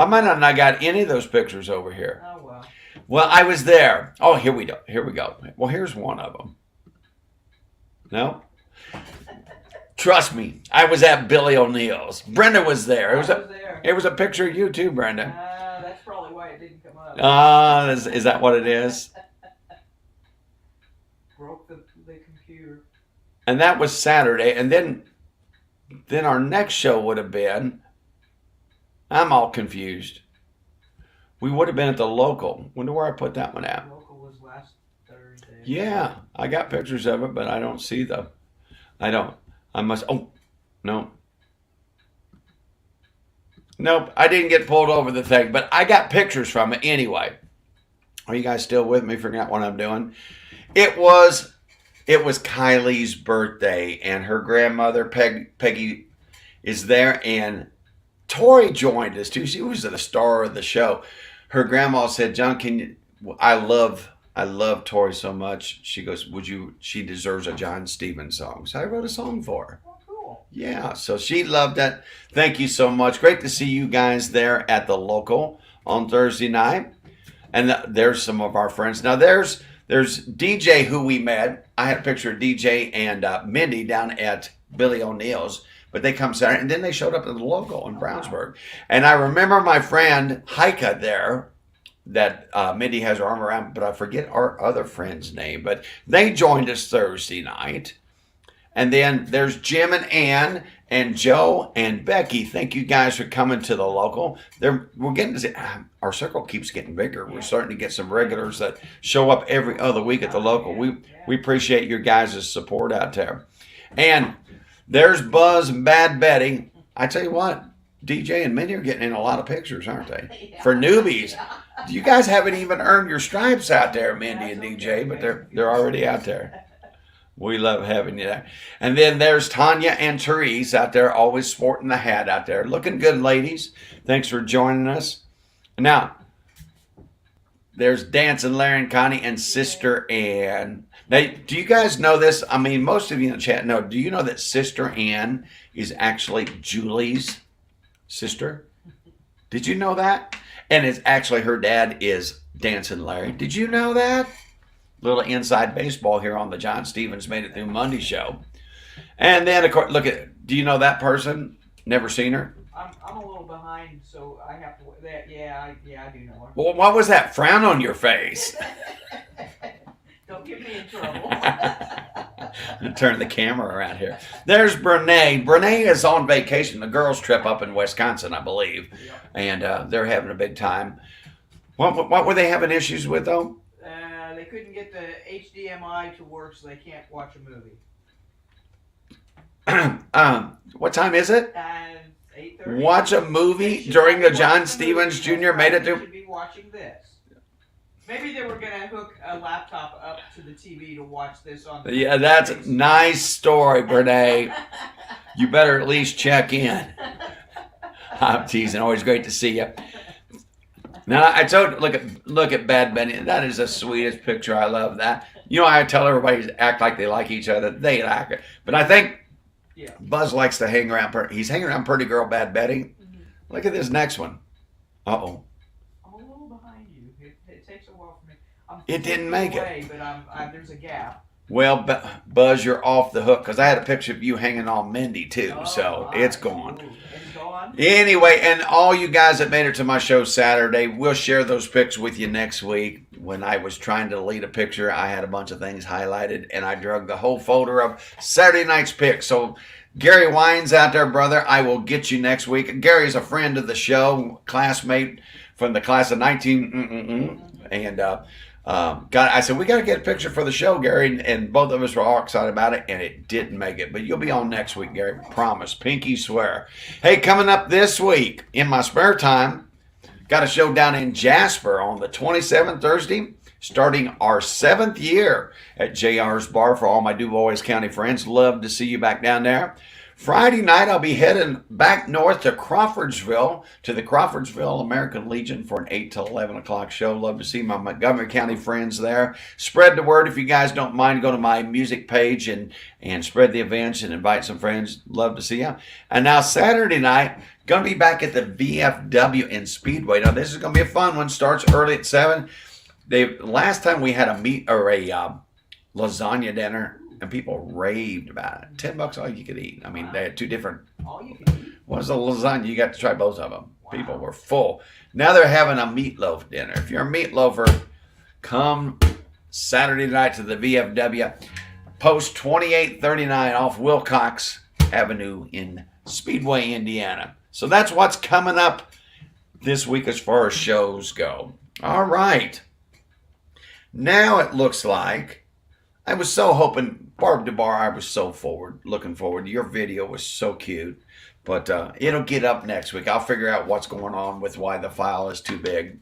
might not have got any of those pictures over here. Oh, well. Well, I was there. Oh, here we go. Well, here's one of them. No? Trust me, I was at Billy O'Neill's. Brenda was there. It was a picture of you too, Brenda. That's probably why it didn't come up. Is that what it is? Broke the computer. And that was Saturday. And then our next show would have been, I'm all confused. We would have been at the local. Wonder where I put that one at. Local was last Thursday. Yeah, I got pictures of it, but I don't see them. Oh, no. Nope, I didn't get pulled over the thing, but I got pictures from it anyway. Are you guys still with me, figuring out what I'm doing? It was Kylie's birthday, and her grandmother, Peggy, is there, and Tori joined us too. She was the star of the show. Her grandma said, John, I love Tori so much. She goes, she deserves a John Stevens song. So I wrote a song for her. Oh, cool. Yeah, so she loved it. Thank you so much. Great to see you guys there at the local on Thursday night. And there's some of our friends. Now there's DJ who we met. I had a picture of DJ and Mindy down at Billy O'Neill's, but they come Saturday, and then they showed up at the local in Brownsburg. And I remember my friend Heike there that Mindy has her arm around, but I forget our other friend's name. But they joined us Thursday night. And then there's Jim and Ann and Joe and Becky. Thank you guys for coming to the local. We're getting our circle keeps getting bigger. We're starting to get some regulars that show up every other week at the local. We appreciate your guys' support out there. And there's Buzz and Bad Betty. I tell you what, DJ and Minnie are getting in a lot of pictures, aren't they? For newbies. You guys haven't even earned your stripes out there, Mindy and DJ, but they're already out there. We love having you there. And then there's Tanya and Therese out there, always sporting the hat out there. Looking good, ladies. Thanks for joining us. Now, there's Dancing Larry and Connie and Sister Ann. Now, do you guys know this? I mean, most of you in the chat know. Do you know that Sister Ann is actually Julie's sister? Did you know that? And it's actually her dad is Dancing Larry. Did you know that? Little inside baseball here on the John Stevens Made It Through Monday show. And then, of course, do you know that person? Never seen her? I'm a little behind, so I have to. I do know her. Well, what was that frown on your face? Don't get me in trouble. Turn the camera around here. There's Brene. Brene is on vacation, the girls' trip up in Wisconsin, I believe. Yep. And they're having a big time. What were they having issues with, though? They couldn't get the HDMI to work, so they can't watch a movie. What time is it? 8:30. Watch a movie during the John Stevens Jr. Made It They Through. should be watching this. Maybe they were gonna hook a laptop up to the TV to watch this on. Yeah, that's a nice story, Brene. You better at least check in. I'm teasing. Always great to see you. Now, I told you, look at Bad Benny. That is the sweetest picture. I love that. You know, I tell everybody to act like they like each other. They like it. But I think Buzz likes to hang around. He's hanging around pretty girl Bad Betty. Mm-hmm. Look at this next one. Uh-oh. I'm a little behind you. It takes a while for me. It didn't make it. But there's a gap. Well, Buzz, you're off the hook because I had a picture of you hanging on Mindy, too. So it's gone. It's gone? Anyway, and all you guys that made it to my show Saturday, we'll share those pics with you next week. When I was trying to delete a picture, I had a bunch of things highlighted, and I drug the whole folder of Saturday night's pics. So, Gary Wines out there, brother, I will get you next week. Gary's a friend of the show, classmate from the class of 19. And I said, we got to get a picture for the show, Gary. And both of us were all excited about it, and it didn't make it. But you'll be on next week, Gary. Promise. Pinky swear. Hey, coming up this week, in my spare time, got a show down in Jasper on the 27th, Thursday, starting our 7th year at JR's Bar for all my Dubois County friends. Love to see you back down there. Friday night, I'll be heading back north to Crawfordsville, to the Crawfordsville American Legion for an 8 to 11 o'clock show. Love to see my Montgomery County friends there. Spread the word if you guys don't mind. Go to my music page and spread the events and invite some friends. Love to see you. And now Saturday night, going to be back at the VFW in Speedway. Now, this is going to be a fun one. Starts early at 7. Last time we had a lasagna dinner, and people raved about it. $10 all you could eat. I mean, they had two different. All you can eat. One was the lasagna. You got to try both of them. Wow. People were full. Now they're having a meatloaf dinner. If you're a meatloafer, come Saturday night to the VFW. Post 2839 off Wilcox Avenue in Speedway, Indiana. So that's what's coming up this week as far as shows go. All right. Now it looks like I was so hoping, Barb DeBar, I was so looking forward. Your video was so cute. But it'll get up next week. I'll figure out what's going on with why the file is too big.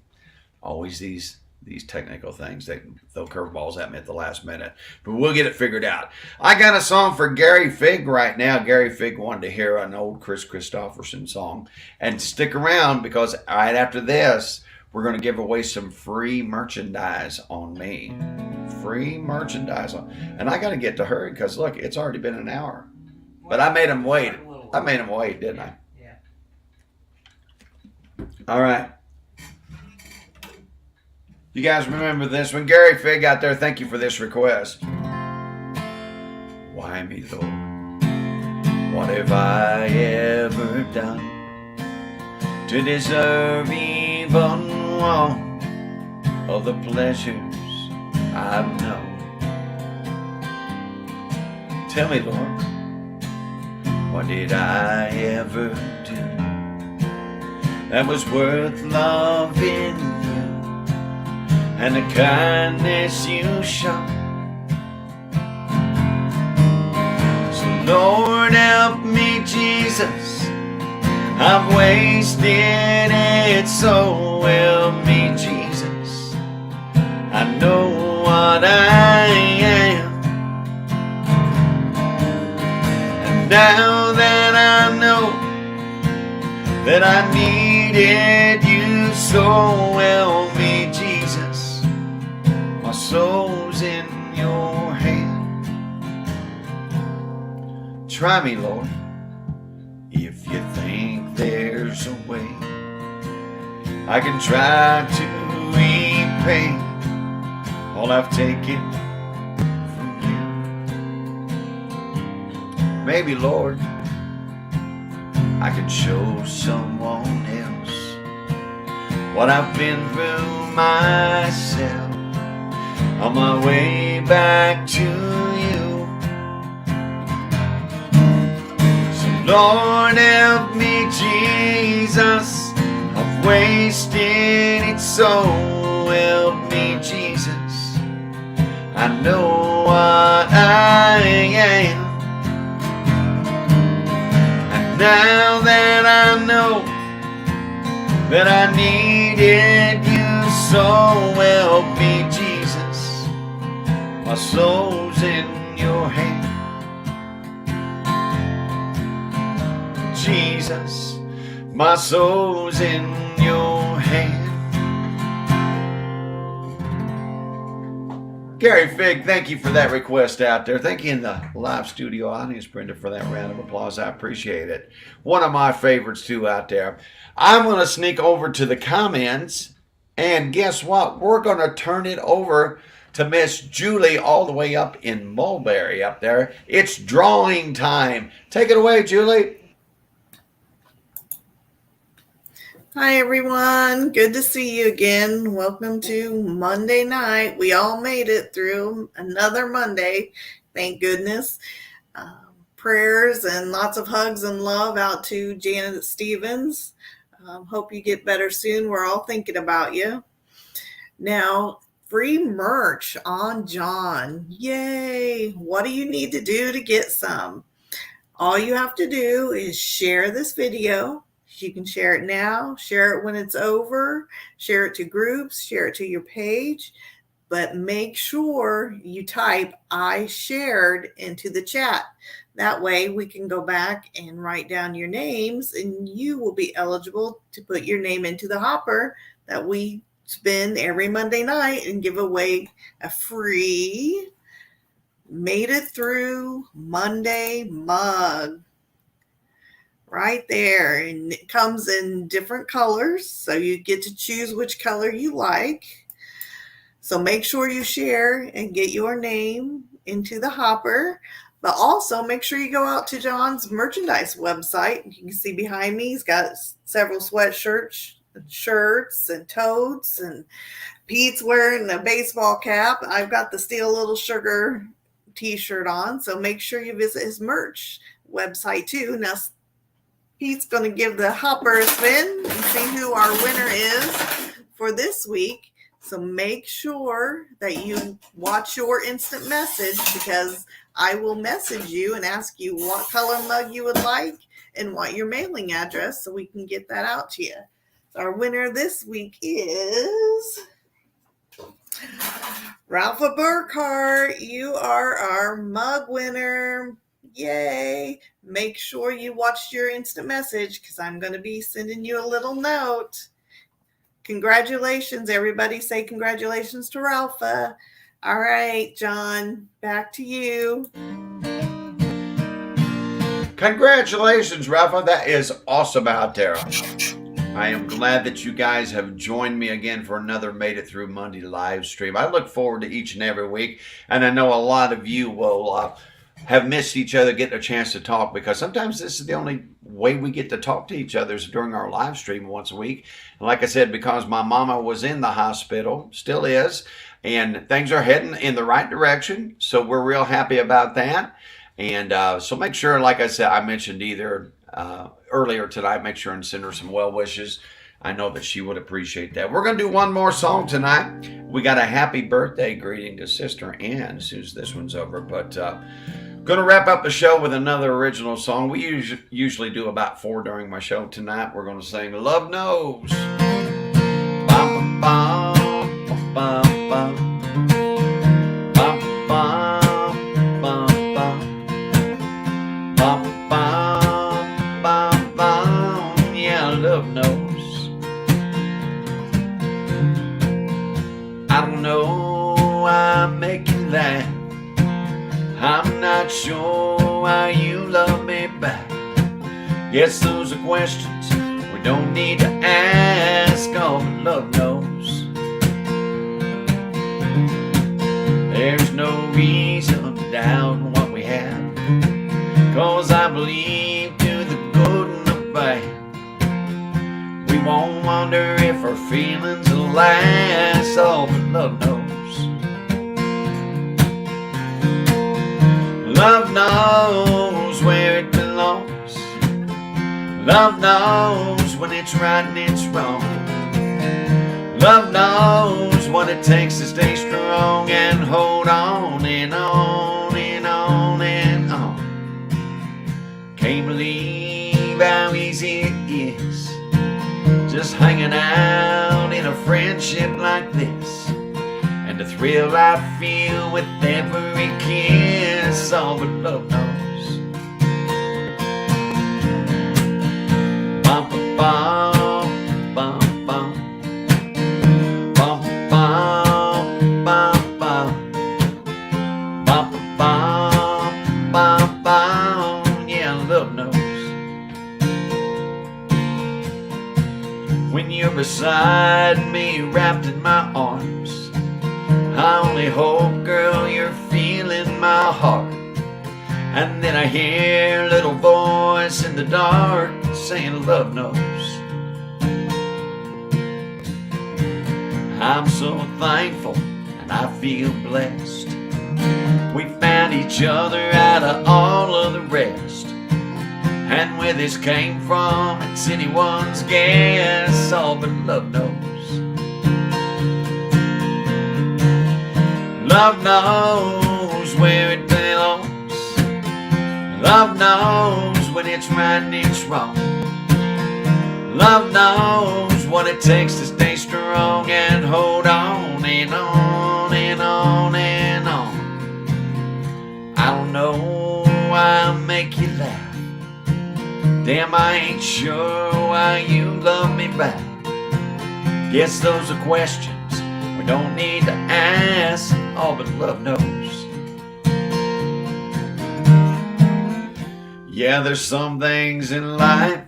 Always these technical things. They throw curveballs at me at the last minute. But we'll get it figured out. I got a song for Gary Fig right now. Gary Fig wanted to hear an old Chris Christopherson song. And stick around because right after this, we're going to give away some free merchandise on me. Free merchandise on. And I got to get to hurry because, look, it's already been an hour. But I made him wait. I made him wait, didn't I? Yeah. All right. You guys remember this one? Gary Fig out there, thank you for this request. Why me, Lord? What have I ever done to deserve even one of the pleasures I've known? Tell me, Lord, what did I ever do that was worth loving you and the kindness you show? So Lord, help me, Jesus, I've wasted it so. Help me, Jesus, I know what I am. And now that I know that I needed you so, help me, Jesus, my soul's in your hand. Try me, Lord, if you think there's a way I can try to repay all I've taken from you. Maybe, Lord, I could show someone else what I've been through myself on my way back to you. So Lord, help me, Jesus, I've wasted it so. Help me, Jesus, I know what I am. Now that I know that I needed you so, help me, Jesus, my soul's in your hand. Jesus, my soul's in your hand. Gary Fig, thank you for that request out there. Thank you in the live studio audience, Brenda, for that round of applause. I appreciate it. One of my favorites, too, out there. I'm going to sneak over to the comments, and guess what? We're going to turn it over to Miss Julie all the way up in Mulberry up there. It's drawing time. Take it away, Julie. Hi, everyone. Good to see you again. Welcome to Monday night. We all made it through another Monday. Thank goodness. Prayers and lots of hugs and love out to Janet Stevens. Hope you get better soon. We're all thinking about you. Now, free merch on John. Yay. What do you need to do to get some? All you have to do is share this video. You can share it now, share it when it's over, share it to groups, share it to your page, but make sure you type "I shared" into the chat. That way we can go back and write down your names, and you will be eligible to put your name into the hopper that we spin every Monday night and give away a free Made It Through Monday mug. Right there, and it comes in different colors, so you get to choose which color you like. So make sure you share and get your name into the hopper, but also make sure you go out to John's merchandise website. You can see behind me, he's got several sweatshirts, shirts, and totes, and Pete's wearing a baseball cap. I've got the Steal a Little Sugar t-shirt on, so make sure you visit his merch website too. Now, Pete's going to give the hopper a spin and see who our winner is for this week. So make sure that you watch your instant message, because I will message you and ask you what color mug you would like and what your mailing address, so we can get that out to you. So our winner this week is Ralph Burkhart. You are our mug winner. Yay. Make sure you watch your instant message, because I'm going to be sending you a little note. Congratulations, everybody. Say congratulations to Ralpha. All right, John, back to you. Congratulations, Rafa. That is awesome out there. I am glad that you guys have joined me again for another Made It Through Monday live stream. I look forward to each and every week, and I know a lot of you will have missed each other, getting a chance to talk, because sometimes this is the only way we get to talk to each other is during our live stream once a week. And like I said, because my mama was in the hospital, still is, and things are heading in the right direction, so we're real happy about that. And so make sure, like I said, I mentioned either earlier tonight, make sure and send her some well wishes. I know that she would appreciate that. We're going to do one more song tonight. We got a happy birthday greeting to Sister Ann as soon as this one's over. But going to wrap up the show with another original song. We usually do about 4 during my show. Tonight we're going to sing Love Knows. Bum, bum, bum, bum, bum. I don't know, I make you laugh. I'm not sure why you love me back. Guess those are questions we don't need to ask. All but love knows. There's no reason to doubt what we have, 'cause I believe to the good and the bad. We won't wonder if our feelings will last. All but love knows. Love knows where it belongs. Love knows when it's right and it's wrong. Love knows what it takes to stay strong and hold on and on and on and on. Can't believe how easy it is just hanging out in a friendship like this, and the thrill I feel with every kiss. All but love knows. Bum, bum, bum, bum. Bum, bum, bum, bum. Bum, bum, bum, bum. Yeah, love knows. When you're beside me, wrapped in my arms, I only hope, girl, you're feeling my heart. And then I hear a little voice in the dark saying love knows. I'm so thankful and I feel blessed. We found each other out of all of the rest, and where this came from, it's anyone's guess. All but love knows. Love knows where it belongs. Love knows when it's right and it's wrong. Love knows what it takes to stay strong and hold on and on and on and on. I don't know why I make you laugh. Damn, I ain't sure why you love me back. Guess those are questions we don't need to ask. All but love knows. Yeah, there's some things in life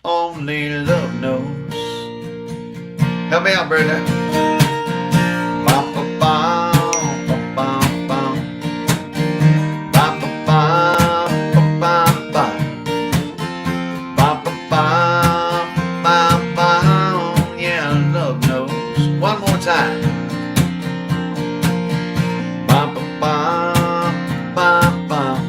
only love knows. Help me out, Brenda. Bum, bum, bum, bum, bum. Bum, bum, bum, bum, bum. Bum, bum, bum, bum. Yeah, love knows. One more time. Bum, bum, bum, bum, bum.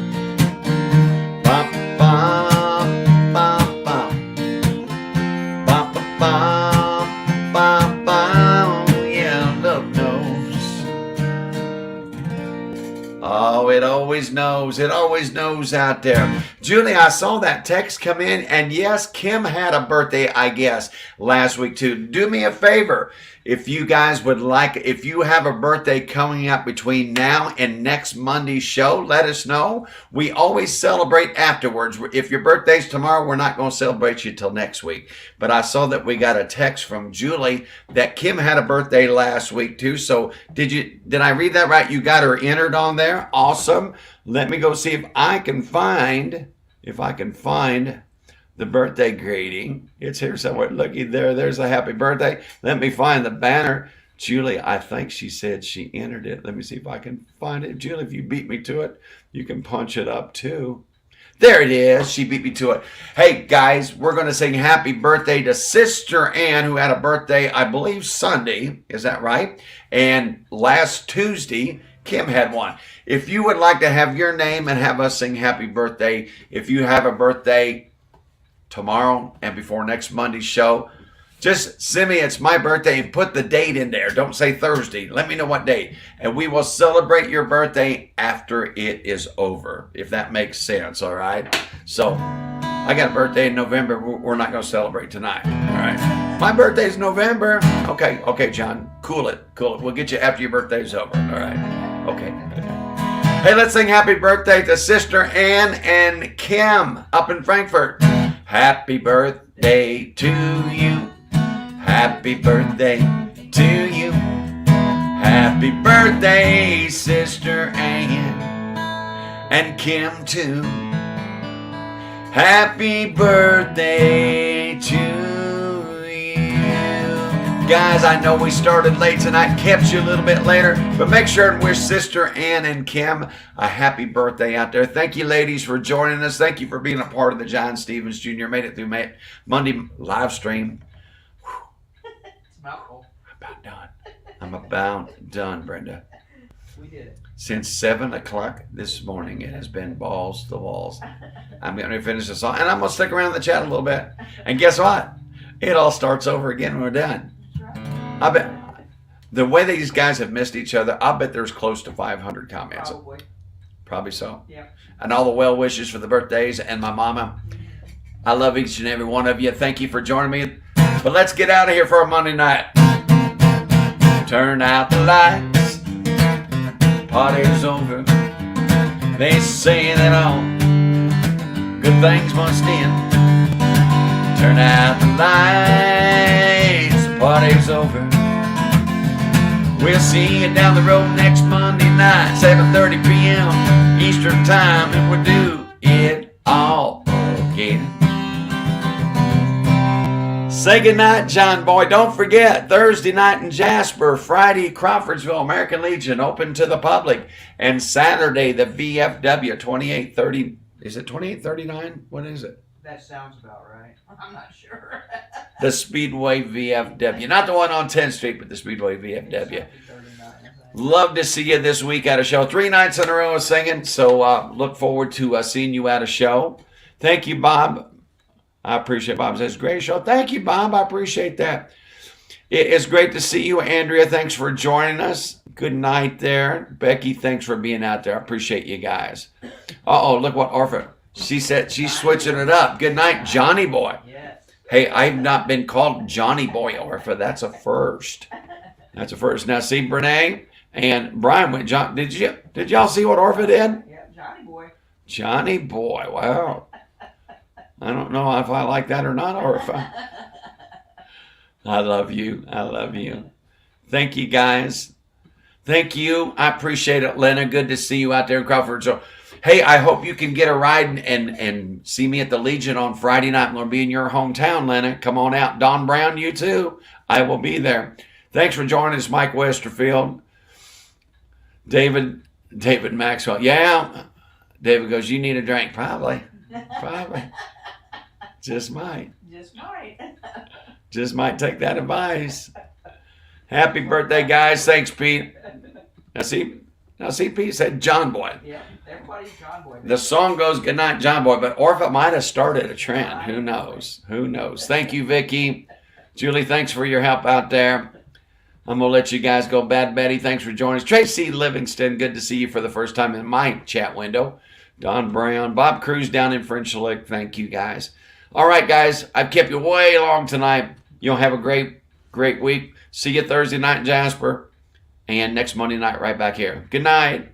Oh, it always knows. It always knows out there. Julie, I saw that text come in, and yes, Kim had a birthday, I guess, last week too. Do me a favor. If you guys would like, if you have a birthday coming up between now and next Monday's show, let us know. We always celebrate afterwards. If your birthday's tomorrow, we're not going to celebrate you till next week. But I saw that we got a text from Julie that Kim had a birthday last week too. So did I read that right? You got her entered on there? Awesome. Let me go see if I can find if I can find the birthday greeting. It's here somewhere. Looky there. There's a happy birthday. Let me find the banner. Julie, I think she said she entered it. Let me see if I can find it. Julie, if you beat me to it, you can punch it up too. There it is. She beat me to it. Hey, guys, we're going to sing happy birthday to Sister Ann, who had a birthday, I believe, Sunday. Is that right? And last Tuesday, Kim had one. If you would like to have your name and have us sing happy birthday, if you have a birthday tomorrow and before next Monday's show, just send me, it's my birthday, and put the date in there. Don't say Thursday. Let me know what date. And we will celebrate your birthday after it is over, if that makes sense, all right? So, I got a birthday in November. We're not going to celebrate tonight, all right? My birthday's November. Okay, John, cool it. We'll get you after your birthday's over, all right? Okay. Hey, let's sing happy birthday to Sister Ann and Kim up in Frankfurt. Happy birthday to you. Happy birthday to you. Happy birthday, Sister Ann and Kim too. Happy birthday to you. Guys, I know we started late tonight, kept you a little bit later, but make sure and wish Sister Ann and Kim a happy birthday out there. Thank you, ladies, for joining us. Thank you for being a part of the John Stevens Jr. Made it through Monday live stream. I'm about done, Brenda. We did it. Since 7 o'clock this morning, it has been balls to the walls. I'm going to finish the song, and I'm going to stick around in the chat a little bit. And guess what? It all starts over again when we're done. I bet the way these guys have missed each other, I bet there's close to 500 comments. Probably so. Yeah. And all the well wishes for the birthdays and my mama. I love each and every one of you. Thank you for joining me. But let's get out of here for a Monday night. Turn out the lights, party's over. They say that all good things must end. Turn out the lights, the party's over. We'll see you down the road next Monday night, 7:30 p.m. Eastern Time, and we'll do it all again. Say goodnight, John Boy. Don't forget, Thursday night in Jasper, Friday, Crawfordsville, American Legion, open to the public. And Saturday, the VFW, 2830. Is it 2839? What is it? That sounds about right. I'm not sure. The Speedway VFW. Not the one on 10th Street, but the Speedway VFW. Love to see you this week at a show. 3 nights in a row of singing, so look forward to seeing you at a show. Thank you, Bob. I appreciate Bob says, great show. Thank you, Bob. I appreciate that. It's great to see you. Andrea, thanks for joining us. Good night there. Becky, thanks for being out there. I appreciate you guys. Uh-oh, look what Orpha. She said she's switching it up. Good night, Johnny Boy. Yes. Hey, I've not been called Johnny Boy, Orpha. That's a first. That's a first. Now, see, Brene and Brian went John. Did y'all see what Orpha did? Yeah, Johnny Boy. Johnny Boy. Wow. I don't know if I like that or not, or if I love you. I love you. Thank you, guys. Thank you. I appreciate it, Lena. Good to see you out there in Crawford. So, hey, I hope you can get a ride and see me at the Legion on Friday night. I'm going to be in your hometown, Lena. Come on out. Don Brown, you too. I will be there. Thanks for joining us, Mike Westerfield. David Maxwell. Yeah. David goes, you need a drink. Probably. Just might. Just might take that advice. Happy birthday, guys. Thanks, Pete. Now see, Pete said John Boy. Yeah, everybody's John Boy. The song goes Goodnight, John Boy, but Orpha might have started a trend. Who knows? Who knows? Thank you, Vicky. Julie, thanks for your help out there. I'm going to let you guys go. Bad Betty, thanks for joining us. Tracy Livingston, good to see you for the first time in my chat window. Don Brown, Bob Cruz down in French Lick, thank you, guys. All right, guys, I've kept you way long tonight. You'll have a great week. See you Thursday night in Jasper and next Monday night right back here. Good night.